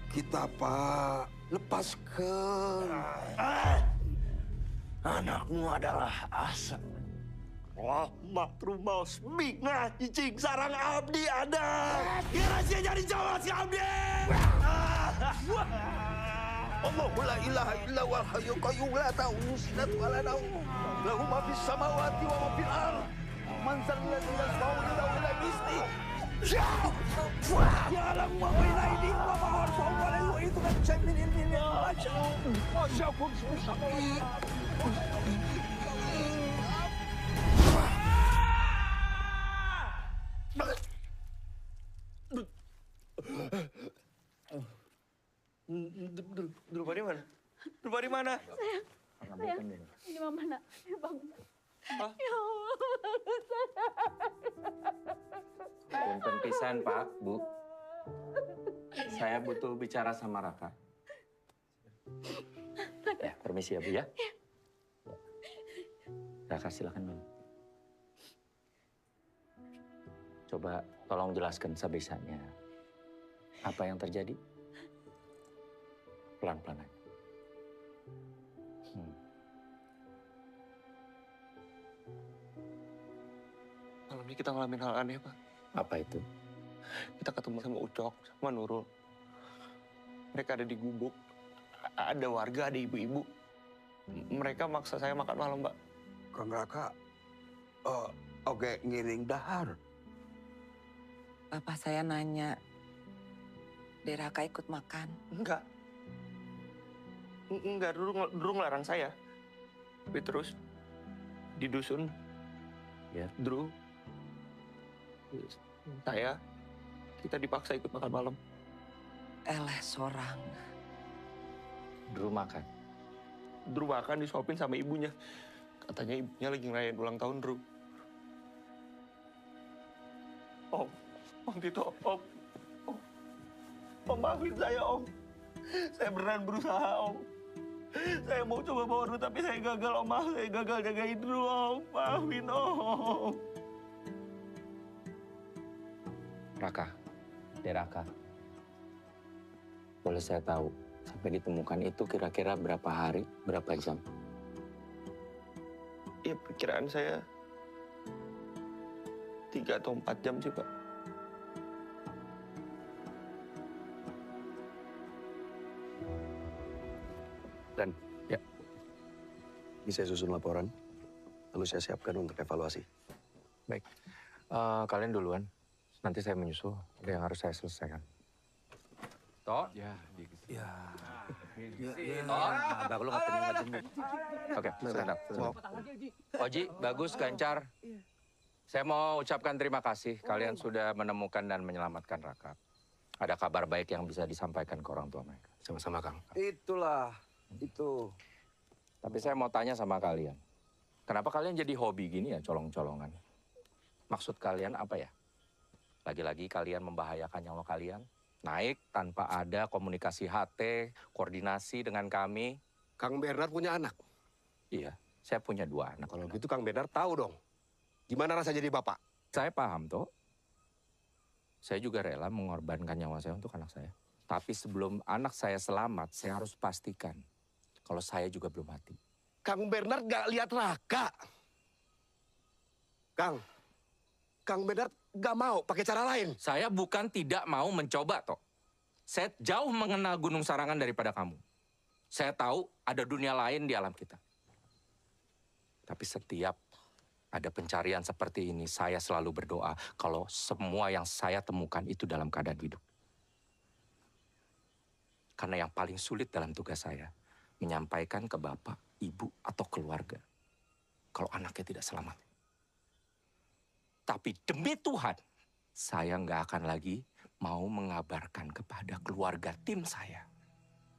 Kita Pak, lepaskan. Anakmu adalah Asa. Rahmat Rumaus Mingah cicing sarang abdi ada. Kira-kira jadi jawa si abdi. Allahu la ilaha illa wal hayyul qayyum la ta'khudhuhu sinatun wa la nawm. Lahu ma fis samawati wa ma fil ardh. Man zal ladzi yashfa'u indahu illa bi'idznih. Ya'lamu ma baina aydihim wa ma khalfahum wa la yuhituna bi shay'in min ilmihi illa ma sha'a. Wa sha'a kursiyyuhu samawati. Drupa di mana? Drupa di mana? Sayang, ini mama nak. Bangun. Ya Allah, Punten pisan, Pak, Bu. Saya butuh bicara sama Raka. Ya, permisi ya, Bu ya. Raka, silakan, Bu. Coba tolong jelaskan sebisanya. Apa yang terjadi? Pelan-pelan aja. Malam ini kita ngalamin hal aneh, Pak. Apa itu? Kita ketemu sama Ucok, sama Nurul. Mereka ada di gubuk. Ada warga, ada ibu-ibu. Mereka maksa saya makan malam, Pak. Kang Raka, oke ngiring dahar. Bapak saya nanya, Deraka ikut makan? Enggak. Enggak, dulu ngelarang saya. Tapi terus, di dusun, ya, Drew, saya, kita dipaksa ikut makan malam. Eleh sorang. Drew makan? Drew makan disuapin sama ibunya. Katanya ibunya lagi ngerayain ulang tahun Drew. Om Tito, Om maafin saya, Om. Saya beneran berusaha, Om. Saya mau coba bawa Drew, tapi saya gagal, Om. Maaf, saya gagal jagain Drew, Om. Maafin, Om. Raka, Deraka. Boleh saya tahu, sampai ditemukan itu kira-kira berapa hari, berapa jam? Ya, perkiraan saya 3 atau 4 jam sih, Pak. Dan, ya, ini saya susun laporan, lalu saya siapkan untuk evaluasi. Baik, kalian duluan. Nanti saya menyusul, ada yang harus saya selesaikan. Toh? Ya. Abang lu nggak jemput. Oke, stand up. Oji, bagus, Gancar. Saya mau ucapkan terima kasih. Kalian sudah menemukan dan menyelamatkan Raka. Ada kabar baik yang bisa disampaikan ke orang tua mereka. Sama-sama, Kang. Itulah, itu. Tapi saya mau tanya sama kalian. Kenapa kalian jadi hobi gini ya, colong-colongan? Maksud kalian apa ya? Lagi-lagi kalian membahayakan nyawa kalian. Naik tanpa ada komunikasi HT, koordinasi dengan kami. Kang Bernard punya anak? Iya, saya punya 2 anak. Kalau gitu Kang Bernard tahu dong. Gimana rasa jadi bapak? Saya paham, toh. Saya juga rela mengorbankan nyawa saya untuk anak saya. Tapi sebelum anak saya selamat, saya harus pastikan kalau saya juga belum mati. Kang Bernard gak lihat Raka. Kang Bernard gak mau pakai cara lain. Saya bukan tidak mau mencoba, toh. Saya jauh mengenal Gunung Sarangan daripada kamu. Saya tahu ada dunia lain di alam kita. Tapi setiap ada pencarian seperti ini, saya selalu berdoa kalau semua yang saya temukan itu dalam keadaan hidup. Karena yang paling sulit dalam tugas saya, menyampaikan ke bapak, ibu, atau keluarga kalau anaknya tidak selamat. Tapi demi Tuhan, saya nggak akan lagi mau mengabarkan kepada keluarga tim saya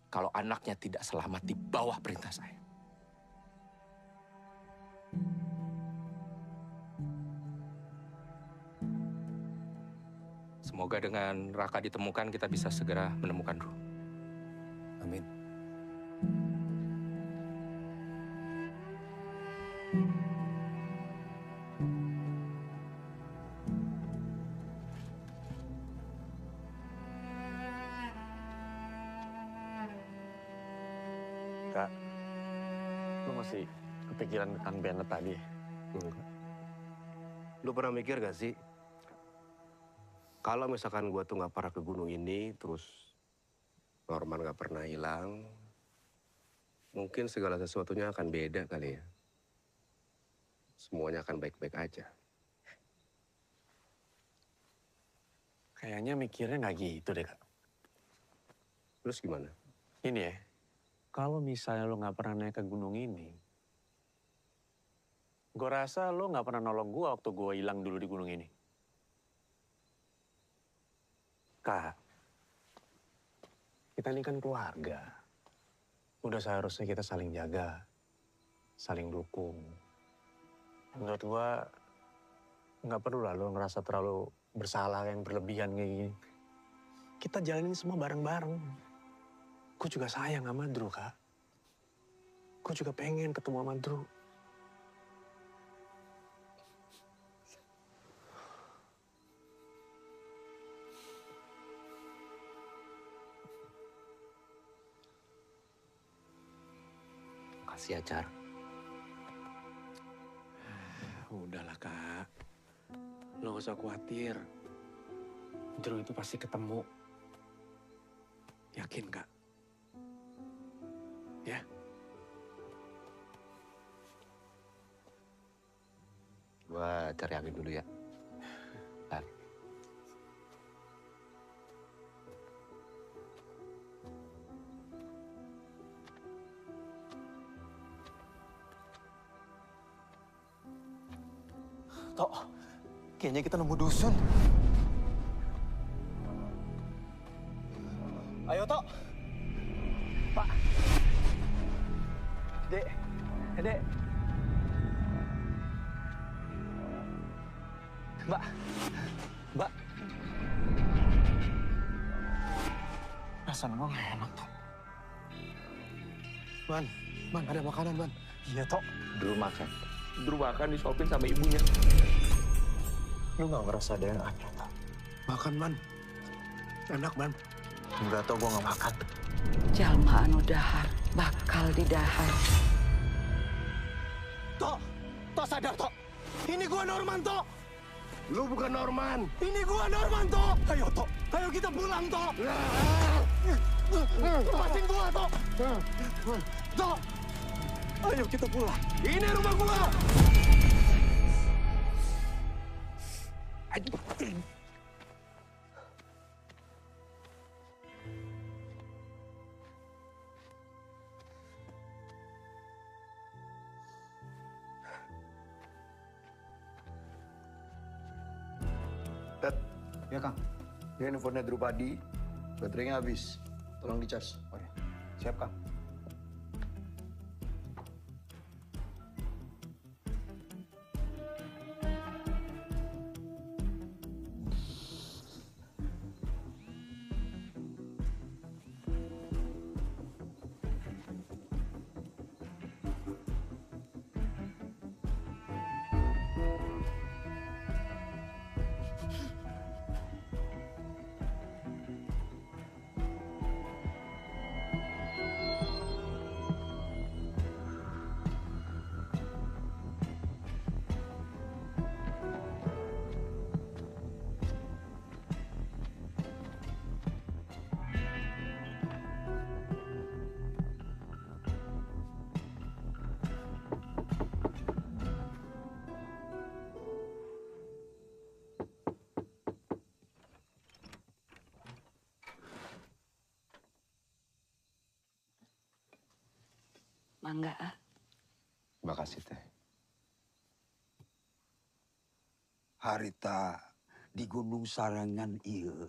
kalau anaknya tidak selamat di bawah perintah saya. Semoga dengan Raka ditemukan, kita bisa segera menemukan Ruh. Amin. Kak, lu masih kepikiran Kang Bernard tadi? Enggak. Lu pernah mikir gak sih, kalau misalkan gua tuh nggak pernah ke gunung ini, terus Norman nggak pernah hilang, mungkin segala sesuatunya akan beda kali ya. Semuanya akan baik-baik aja. Kayaknya mikirnya nggak gitu deh, Kak. Terus gimana? Ini ya, kalau misalnya lo nggak pernah naik ke gunung ini, gue rasa lo nggak pernah nolong gue waktu gue hilang dulu di gunung ini. Kak, kita ini kan keluarga. Udah seharusnya kita saling jaga, saling dukung. Menurut gue, nggak perlu lah lo ngerasa terlalu bersalah yang berlebihan kayak gini. Kita jalanin semua bareng-bareng. Gue juga sayang sama Drew, Kak. Gue juga pengen ketemu sama Drew. Makasih ya, Car. Udahlah, Kak. Lo gak usah khawatir. Drew itu pasti ketemu. Yakin, Kak? Ya? Gua cari angin dulu ya. Bentar. Tok, kayaknya kita nemu dusun. Ayo, Tok. Pak. Dek. Dek. Mbak. Mbak. Rasanya gak enak, Tok. Man, ada makanan, Man. Iya, Tok. Drew makan. Drew makan disuapin sama ibunya. Lu gak ngerasa ada yang aneh, Tok? Makan, Man. Enak, Man. Enggak, Tok, gua gak makan. Jalma anu dahar, bakal didahar. Tok! Tok sadar, Tok! Ini gua Norman, Tok! Lu bukan Norman! Ini gua Norman, Tok! Ayo, Tok! Ayo kita pulang, Tok! Lepasin gua, Tok! Tok! Ayo kita pulang! Ini rumah gua! Ted. Ya, Kang. Ini handphonenya Drupadi. Baterainya habis. Tolong dicas. Oh ya. Siap, Kang. Mangga, ah. Makasih, Teh. Harita di Gunung Sarangan ieu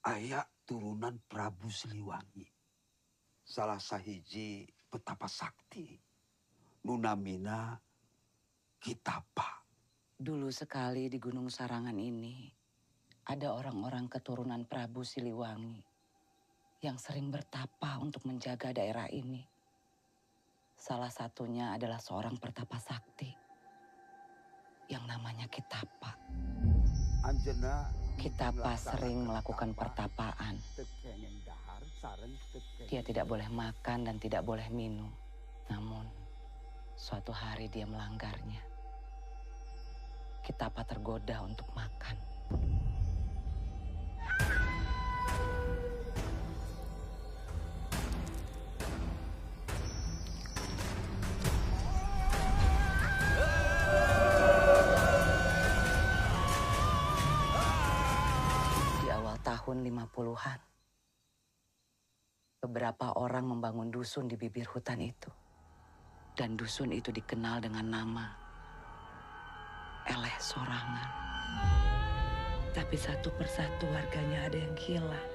aya turunan Prabu Siliwangi. Salah sahiji petapa sakti. Nunamina Kitapa. Dulu sekali di Gunung Sarangan ini ada orang-orang keturunan Prabu Siliwangi yang sering bertapa untuk menjaga daerah ini. Salah satunya adalah seorang pertapa sakti yang namanya Kitapa. Anjena Kitapa sering melakukan pertapaan. Dia tidak boleh makan dan tidak boleh minum. Namun, suatu hari dia melanggarnya. Kitapa tergoda untuk makan. Tahun 50-an. Beberapa orang membangun dusun di bibir hutan itu. Dan dusun itu dikenal dengan nama Eleh Sorangan. Tapi satu persatu warganya ada yang hilang.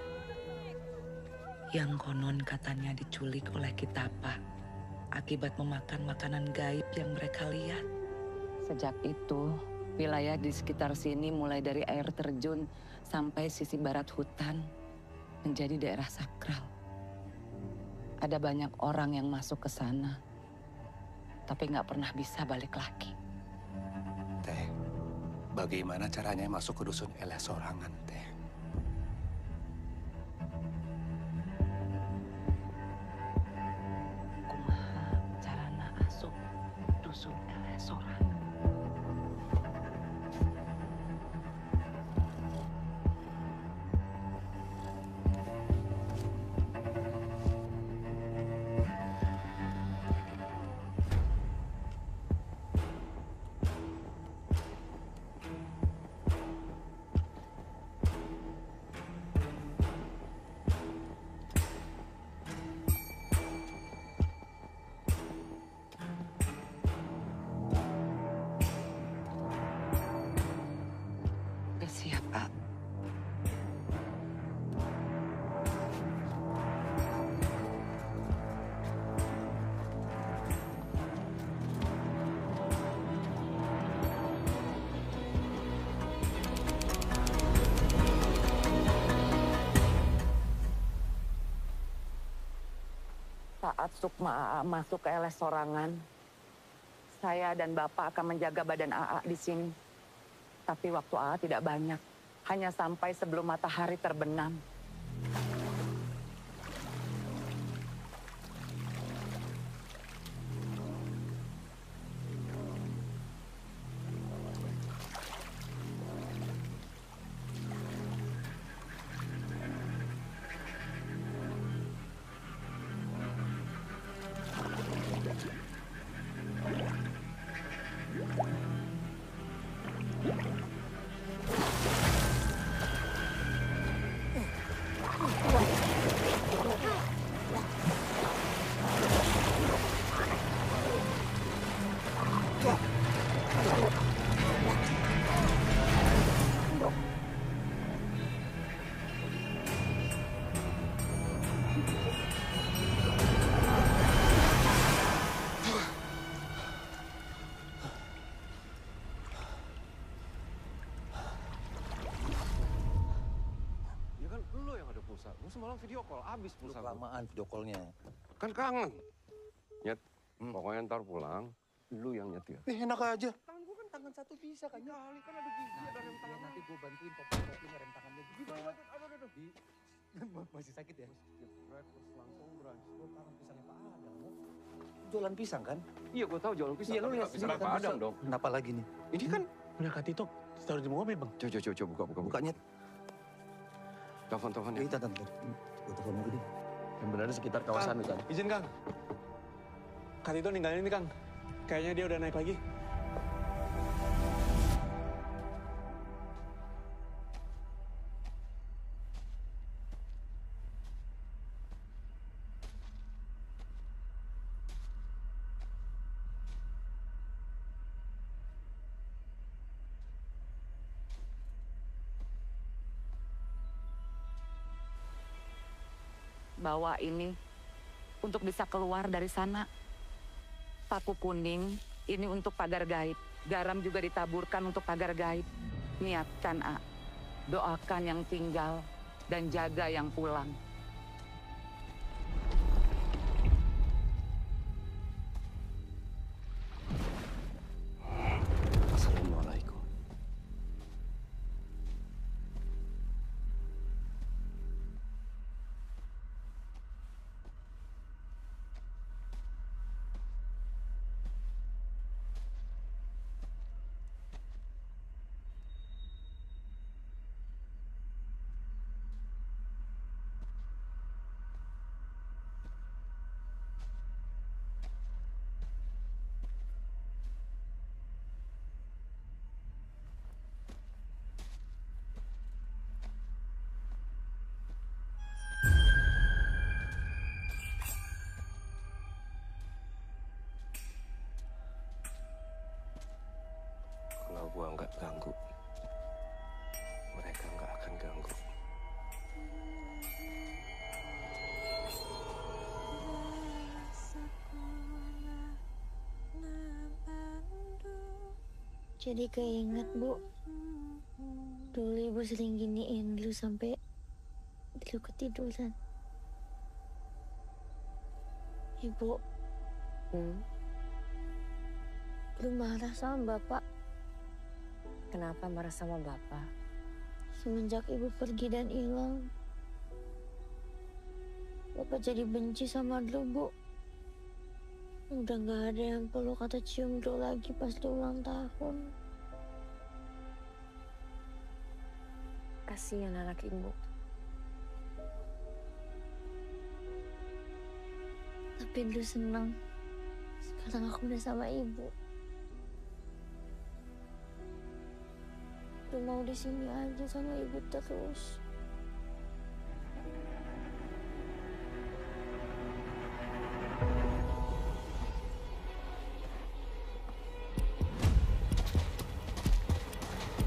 Yang konon katanya diculik oleh Kitapa akibat memakan makanan gaib yang mereka lihat. Sejak itu, wilayah di sekitar sini mulai dari air terjun sampai sisi barat hutan menjadi daerah sakral. Ada banyak orang yang masuk ke sana, tapi nggak pernah bisa balik lagi. Teh, bagaimana caranya masuk ke dusun Eleh Sorangan, Teh? Kumaha? Saat Sukma AA masuk ke LS Sorangan, saya dan Bapak akan menjaga badan AA di sini. Tapi waktu AA tidak banyak, hanya sampai sebelum matahari terbenam. Gue semalam video call, abis pulsa. Kelamaan video callnya. Kan kangen. Nyet, pokoknya ntar pulang, lu yang nyetir. Enak aja. Tangan gue kan tangan satu bisa kan? Kali kan ada gigi, ada rem tangan. Nanti gue bantuin topi ngerem tangannya juga. Masih sakit ya? Terus langsung berani. Gue tangan pisangnya Pak Adang. Jualan pisang kan? Iya, gue tahu jualan pisang. Iya, lu lihat pisang Pak Adang dong. Kenapa lagi nih? Ini kan punya Kak Tito, taruh di mobil, Bang. Coba buka. Bukanya. Telepon ya. Iya, telepon. Gue telepon dulu deh. Yang benar di sekitar kawasan itu. Izin, Kang. Kak Tito ninggalin ini, Kang. Kayaknya dia udah naik lagi. Bawa ini untuk bisa keluar dari sana. Paku kuning ini untuk pagar gaib. Garam juga ditaburkan untuk pagar gaib. Niatkan, A. Doakan yang tinggal dan jaga yang pulang. Assalamualaikum. Kalau gua nggak ganggu, mereka nggak akan ganggu. Jadi keinget, Bu. Dulu Ibu sering giniin dulu sampai dulu ketiduran. Ibu, belum marah sama Bapak. Kenapa marah sama Bapak? Semenjak Ibu pergi dan hilang, Bapak jadi benci sama dulu, Bu. Udah gak ada yang peluk atau cium dulu lagi pas lu ulang tahun. Kasihan anak Ibu. Tapi dulu senang. Sekarang aku udah sama Ibu. Lu mau di sini aja sama Ibu terus.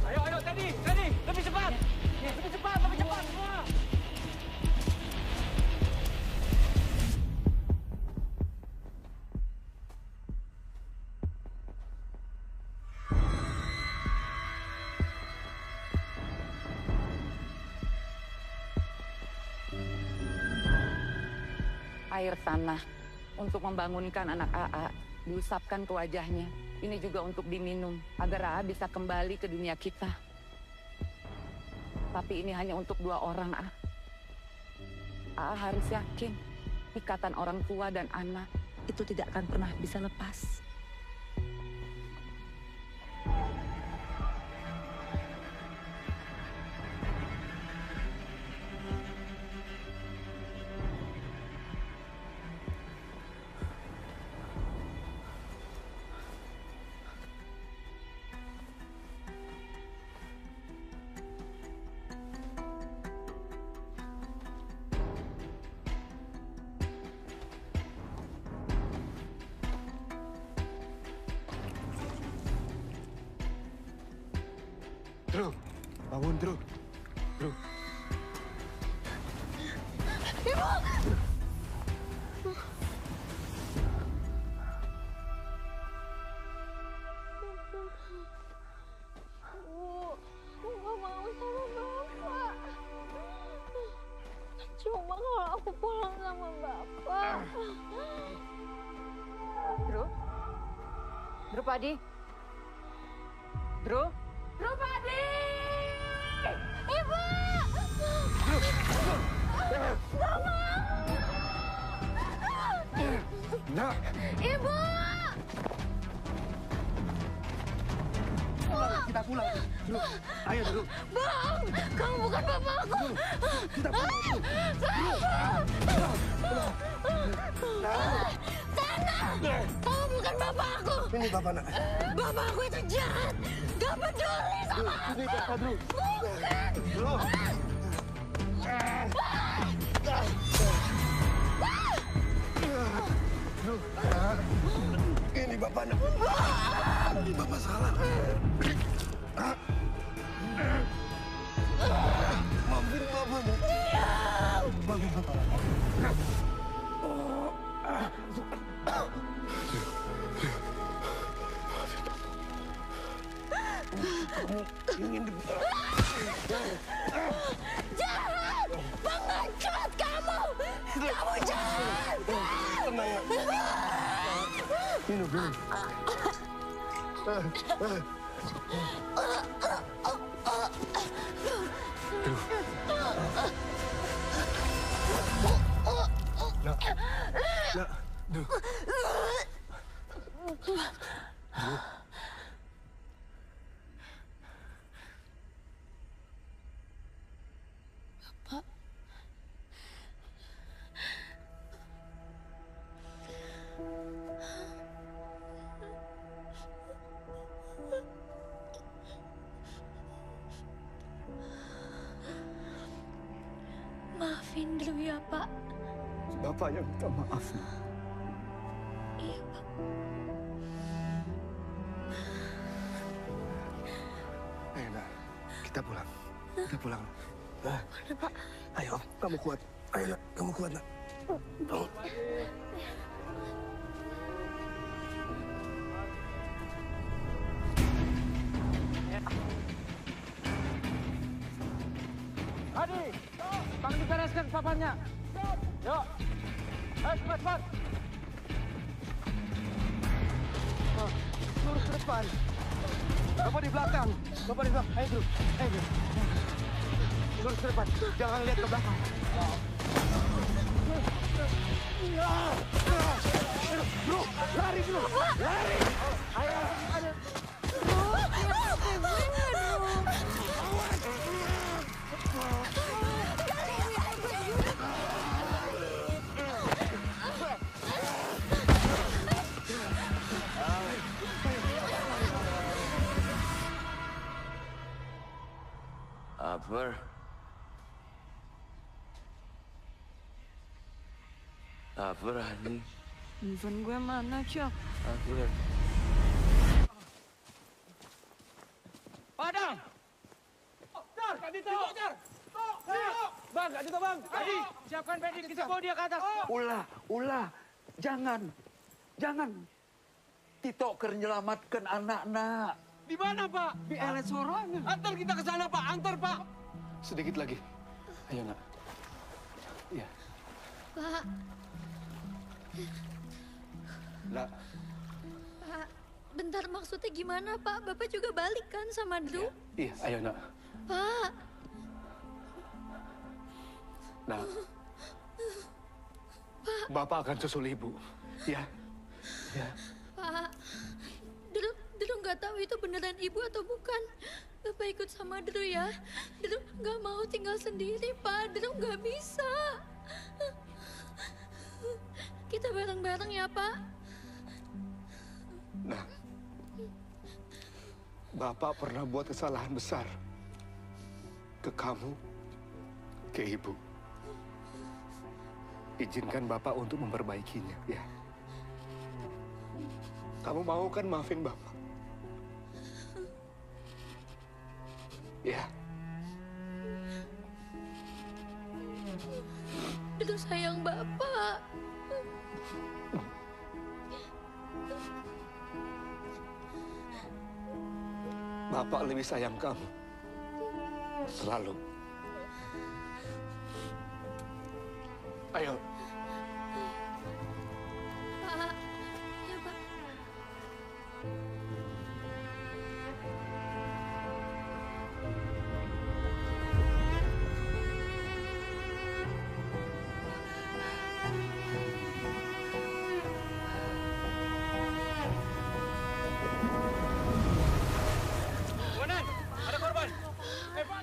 Ayo, Teddy, lebih cepat! Lebih cepat semua! Air tanah untuk membangunkan anak AA, diusapkan ke wajahnya. Ini juga untuk diminum, agar AA bisa kembali ke dunia kita. Tapi ini hanya untuk 2 orang, AA. AA harus yakin, ikatan orang tua dan anak itu tidak akan pernah bisa lepas. Drew, bangun Drew. Drew. Ibu! Aku gak mau sama Bapak. Cuma kalau aku pulang sama Bapak. Drew? Drew Padi? Drew? Drew Padi! Ibu! Nak! Ibu! Kita pulang. Drew, ayo Drew. Bang, kamu bukan bapakku. Kita pulang. Tanah! Kamu bukan bapakku. Ini bapak nak. Bapakku itu jahat. Gak peduli sama aku. Ini bapak Drew. Bukan. Drew. Drew. Ini bapak nak. Ini bapak salah. Maafin bapak nak. Maafin bapak. Kamu ingin Jahat! Pengecut kamu! Kamu jahat! Tenang. Minum, minum. Nak. Nak. Duh. Bapak. Maafin Drew ya, Pak. Bapak yang minta maaf. Iya, Pak. Ayo, nak. Kita pulang. Kita pulang. Mana, Pak? Ayo, kamu kuat. Ayo, nak. Kamu kuat, nak. Adi, tolong dibereskan papannya. Yuk. Ayo, cepat, cepat. Lurus ke depan. Bapak di belakang. Bapak di belakang. Ayo, Drew. Ayo, Drew. Lurus ke depan. Jangan lihat ke belakang. Bro, lari dulu. Lari. Ayo, ayo. Apa? Apa ini? Handphone gue mana, Cok? Apa? Padang! Jar! Kak Dito! Jar! Bang, Kak Dito, Bang! Adi, siapkan Pedik, kita bawa dia ke atas. Ulah. Jangan. Tito ker nyelamatkan anak-anak. Di mana, Pak? Di elet sorangan. Antar kita ke sana, Pak. Antar, Pak. Sedikit lagi. Ayo, nak. Iya. Pak. Nak, Pak, bentar maksudnya gimana Pak? Bapak juga balik kan sama Drew? iya, ayo nak. Pak. Nak, Bapak akan susul ibu, ya. Ya. Pak, Drew nggak tahu itu beneran ibu atau bukan. Bapak ikut sama Drew ya. Drew nggak mau tinggal sendiri, Pak. Drew nggak bisa. Kita bareng-bareng ya, Pak. Nah, Bapak pernah buat kesalahan besar ke kamu, ke ibu. Izinkan Bapak untuk memperbaikinya, ya. Kamu mau kan maafin Bapak? Ya. Drew sayang Bapak. Bapak lebih sayang kamu. Selalu. Ayo. Pak, ya Pak. Komandan, ada korban. Evan.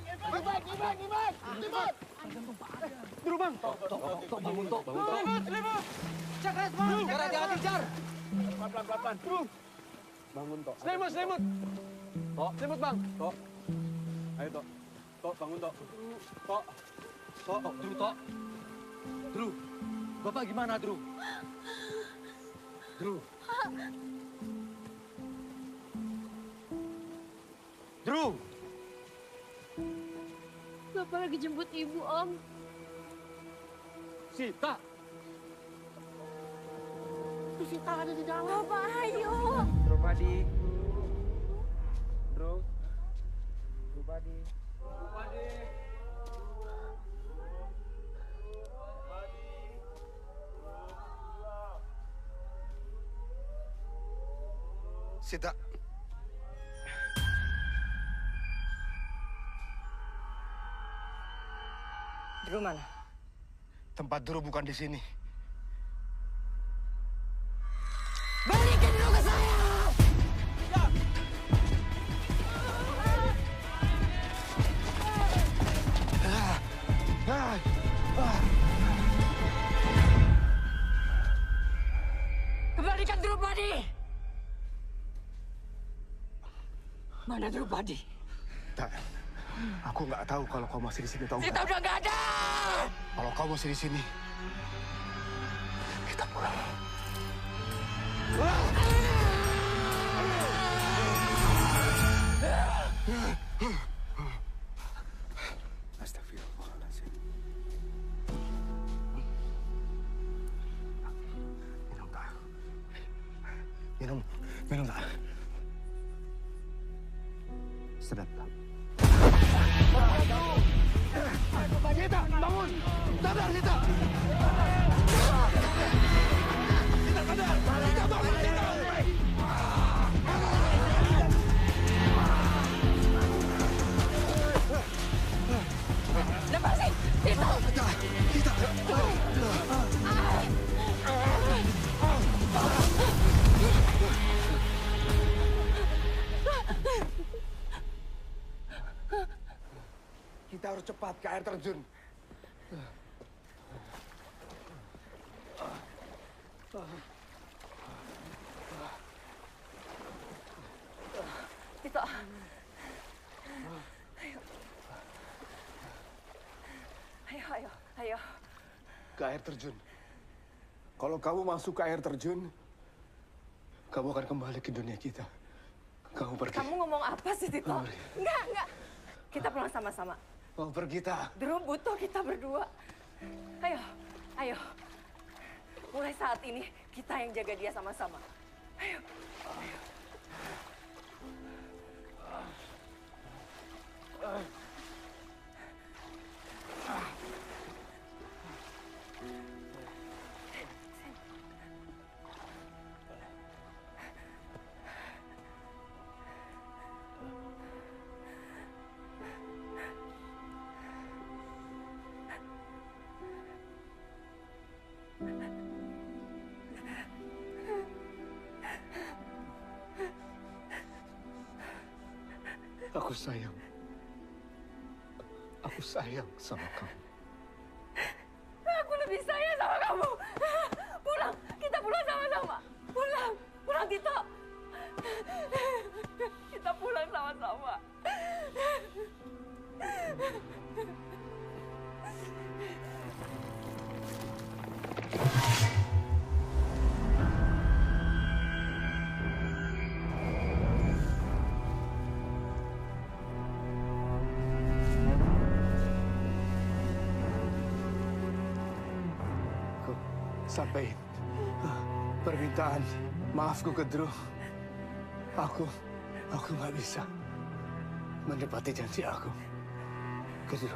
Dulu bang. Bangun, Tok. Cak, Bang. Hati-hati, Jar. Pelan. Bangun, Tok. Selimut. Tok. Selimut, Bang. Tok. Ayo, Tok. Tok, bangun, Tok. Tok. Drew. Bapak gimana, Drew? Drew. Bapak lagi jemput ibu, Om. Sita. Sita ada di dalam. Bapak, ayo. Drew Padi. Drew Padi. Sita. Drew mana? Tempat Drew bukan di sini. Balikin Drew ke saya! Kembalikan Drupadi! Mana Drupadi? Tak. Aku nggak tahu kalau kau masih di sini, tahu Sita udah nggak ada! Kalau kau masih di sini, kita pulang. Astagfirullahaladzim. Minum tak? Minum tak? Sedap tak? Sita, bangun! Sadar, Sita! Sita, sadar! Sita, bangun, Sita! Lepasin! Sita! Sita! Kita harus cepat ke air terjun. Sita! Ayo. Ke air terjun. Kalau kamu masuk ke air terjun, kamu akan kembali ke dunia kita. Kamu pergi. Kamu ngomong apa sih, Tito? Enggak. Kita pulang sama-sama. Kamu pergi, tak? Drew butuh kita berdua. Ayo. Mulai saat ini, kita yang jaga dia sama-sama. Ayo. Aku sayang. Aku sayang sama kamu. Aku lebih sayang sama kamu. Pulang, kita pulang sama-sama. Pulang, pulang Tito. Kita pulang sama-sama. Sampaikan permintaan maafku ke Drew. Aku nggak bisa menepati janji aku ke Drew.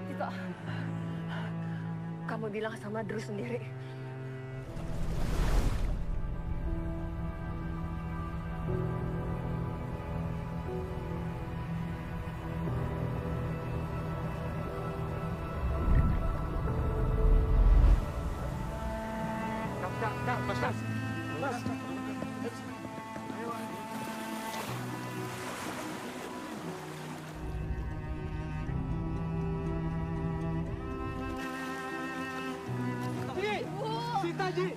Tito, kamu bilang sama Drew sendiri. Sita, Ji!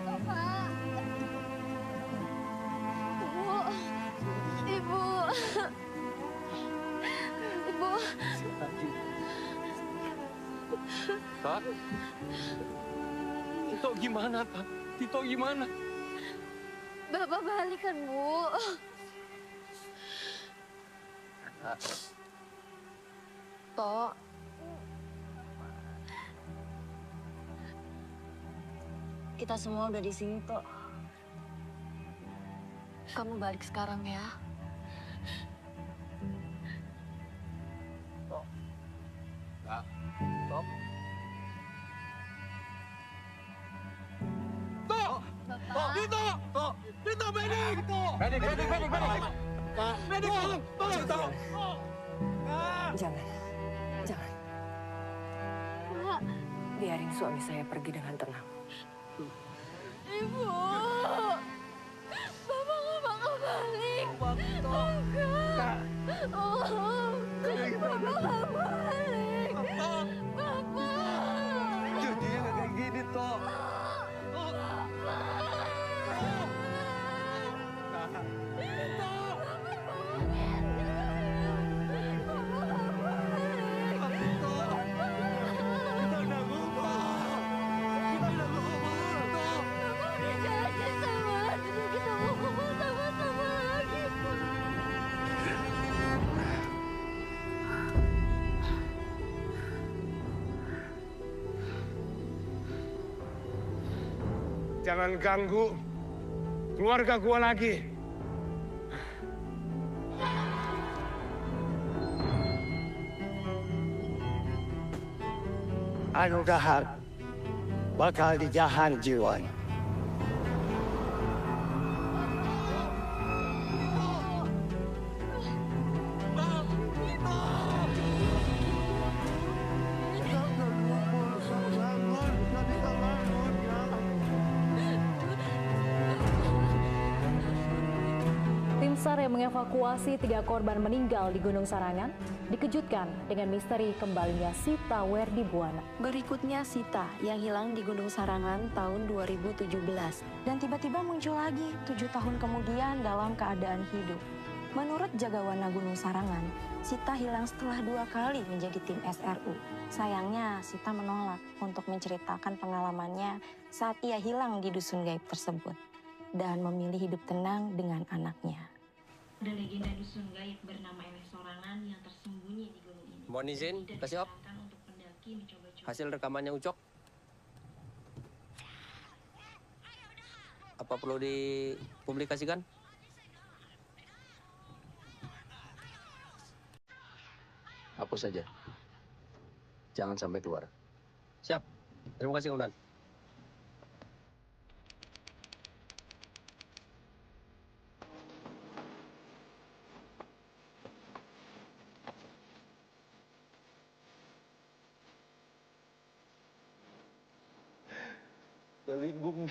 Bapak. Ibu. Ibu. Pak? Tito gimana, Pak? Tito gimana? Bapak balik kan, Bu? Tok. Kita semua udah di sini, Tok. Kamu balik sekarang ya. Tok. Tok. Tok. Tok! Tok! Tito! Tok! Tito, medik! Medik! Pak! Medik, tolong! Tolong! Jangan. Biarin suami saya pergi dengan tenang. Ibu. Bapak nggak bakal balik. Enggak. Oh, Bapak nggak balik. Bapak. Janjinya nggak kayak gini, Tok. Jangan ganggu keluarga gua lagi. Anu dahar bakal dijahan jiwa. Tim SAR yang mengevakuasi 3 korban meninggal di Gunung Sarangan dikejutkan dengan misteri kembalinya Sita Werdi Buwana. Berikutnya Sita yang hilang di Gunung Sarangan tahun 2017 dan tiba-tiba muncul lagi 7 tahun kemudian dalam keadaan hidup. Menurut Jagawana Gunung Sarangan, Sita hilang setelah 2 kali menjadi tim SRU. Sayangnya Sita menolak untuk menceritakan pengalamannya saat ia hilang di dusun gaib tersebut dan memilih hidup tenang dengan anaknya. Ada legenda dusun gaib bernama Eleh Sorangan yang tersembunyi di gunung ini. Mohon izin, kasih op. Untuk pendaki mencoba-coba. Hasil rekamannya Ucok. Apa perlu dipublikasikan? Hapus saja. Jangan sampai keluar. Siap. Terima kasih, Komandan. Terlindung.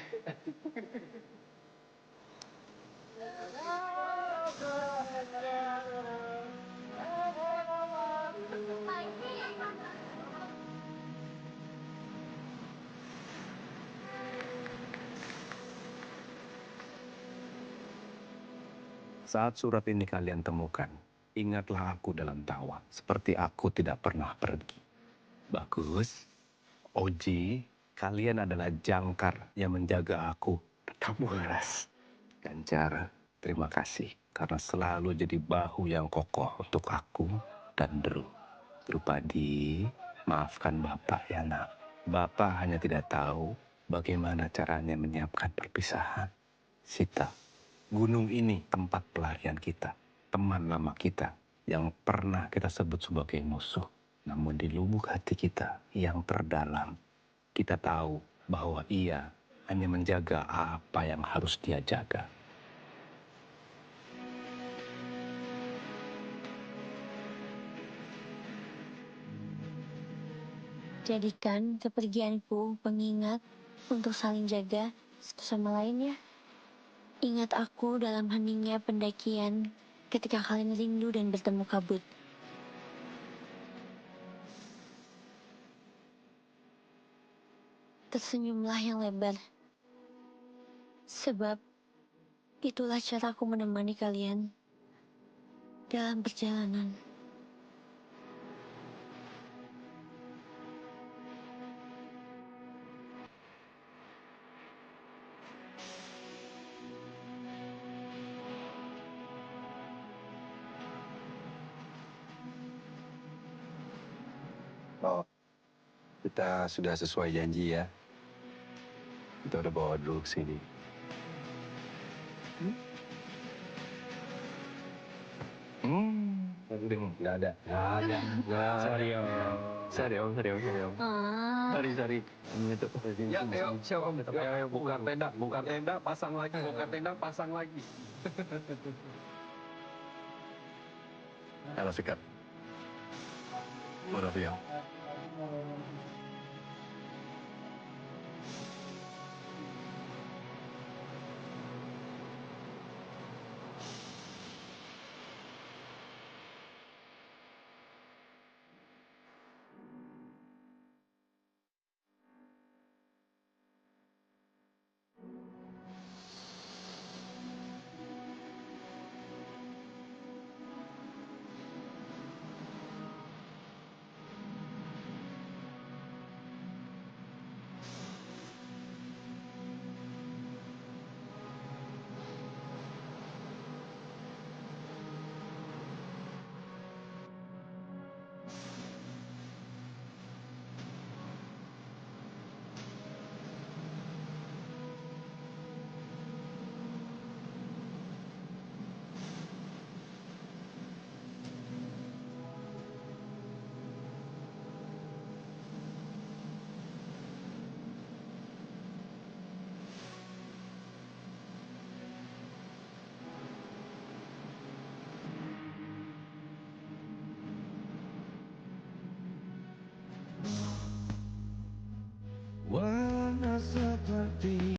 Saat surat ini kalian temukan, ingatlah aku dalam tawa, seperti aku tidak pernah pergi. Bagus. Oji, kalian adalah jangkar yang menjaga aku tetap waras. Ganjar, terima kasih karena selalu jadi bahu yang kokoh untuk aku dan Drew. Drupadi, maafkan Bapak ya nak. Bapak hanya tidak tahu bagaimana caranya menyiapkan perpisahan. Sita, gunung ini tempat pelarian kita, teman lama kita yang pernah kita sebut sebagai musuh. Namun di lubuk hati kita yang terdalam, kita tahu bahwa ia hanya menjaga apa yang harus dia jaga. Jadikan kepergianku pengingat untuk saling jaga satu sama lain ya. Ingat aku dalam heningnya pendakian ketika kalian rindu dan bertemu kabut. Tersenyumlah yang lebar. Sebab itulah caraku menemani kalian dalam perjalanan. Oh, kita sudah sesuai janji ya. Kita udah bawa Drew ke sini. Nggak ada. Sorry om. Sorry. Ini tuh. Ya, ayo, siapa om? Ayo, buka tenda, pasang lagi. Halo, Fikar. Love you. Warna seperti